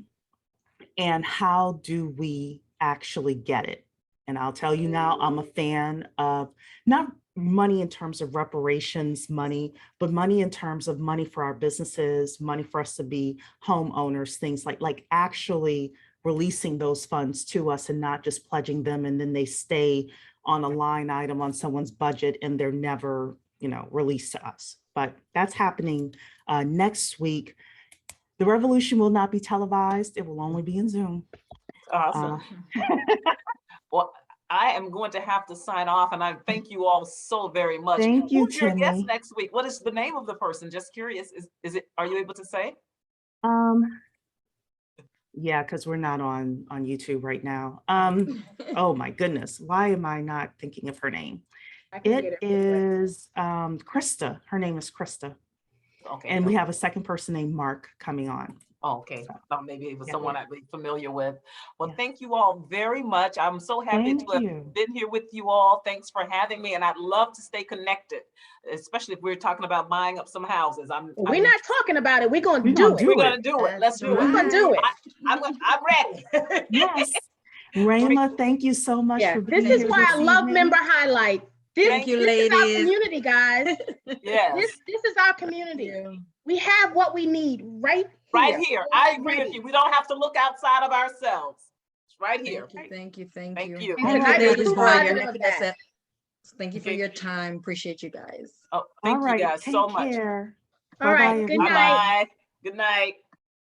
and how do we actually get it. And I'll tell you now, I'm a fan of not money in terms of reparations money, but money in terms of money for our businesses, money for us to be homeowners, things like actually releasing those funds to us and not just pledging them and then they stay on a line item on someone's budget and they're never, you know, released to us. But that's happening next week. The revolution will not be televised. It will only be in Zoom. Awesome. Well, I am going to have to sign off, and I thank you all so very much. Thank you, Who's your guest Timmy. next week? What is the name of the person? Just curious. Is it? Are you able to say? Yeah, because we're not on YouTube right now. Oh my goodness, why am I not thinking of her name? It is Krista. Her name is Krista. Okay. And we have a second person named Mark coming on. Oh, okay. Maybe it was Yeah. someone I'd be familiar with. Well, Yeah. thank you all very much. I'm so happy Thank to have you. been here with you all. Thanks for having me. And I'd love to stay connected, especially if we're talking about buying up some houses. We're not talking about it. We're going to We're do gonna it. We're going to do it. Let's That's do We're it. going to do it. I'm ready. Yes. Rayma, thank you so much Yeah, for being this is here why I this love evening. member highlights. Thank you, This is our ladies. community, guys. Yes. This is our community. We have what we need right Here. I agree with you. We don't have to look outside of ourselves. It's right here. Thank you. Thank you. Thank All you, right, ladies, for your everybody. neck of the set. Thank you for your time. Appreciate you guys. Oh, thank All right, you guys take so much. care. All right, Bye-bye, good everybody. night. Bye-bye. Good night.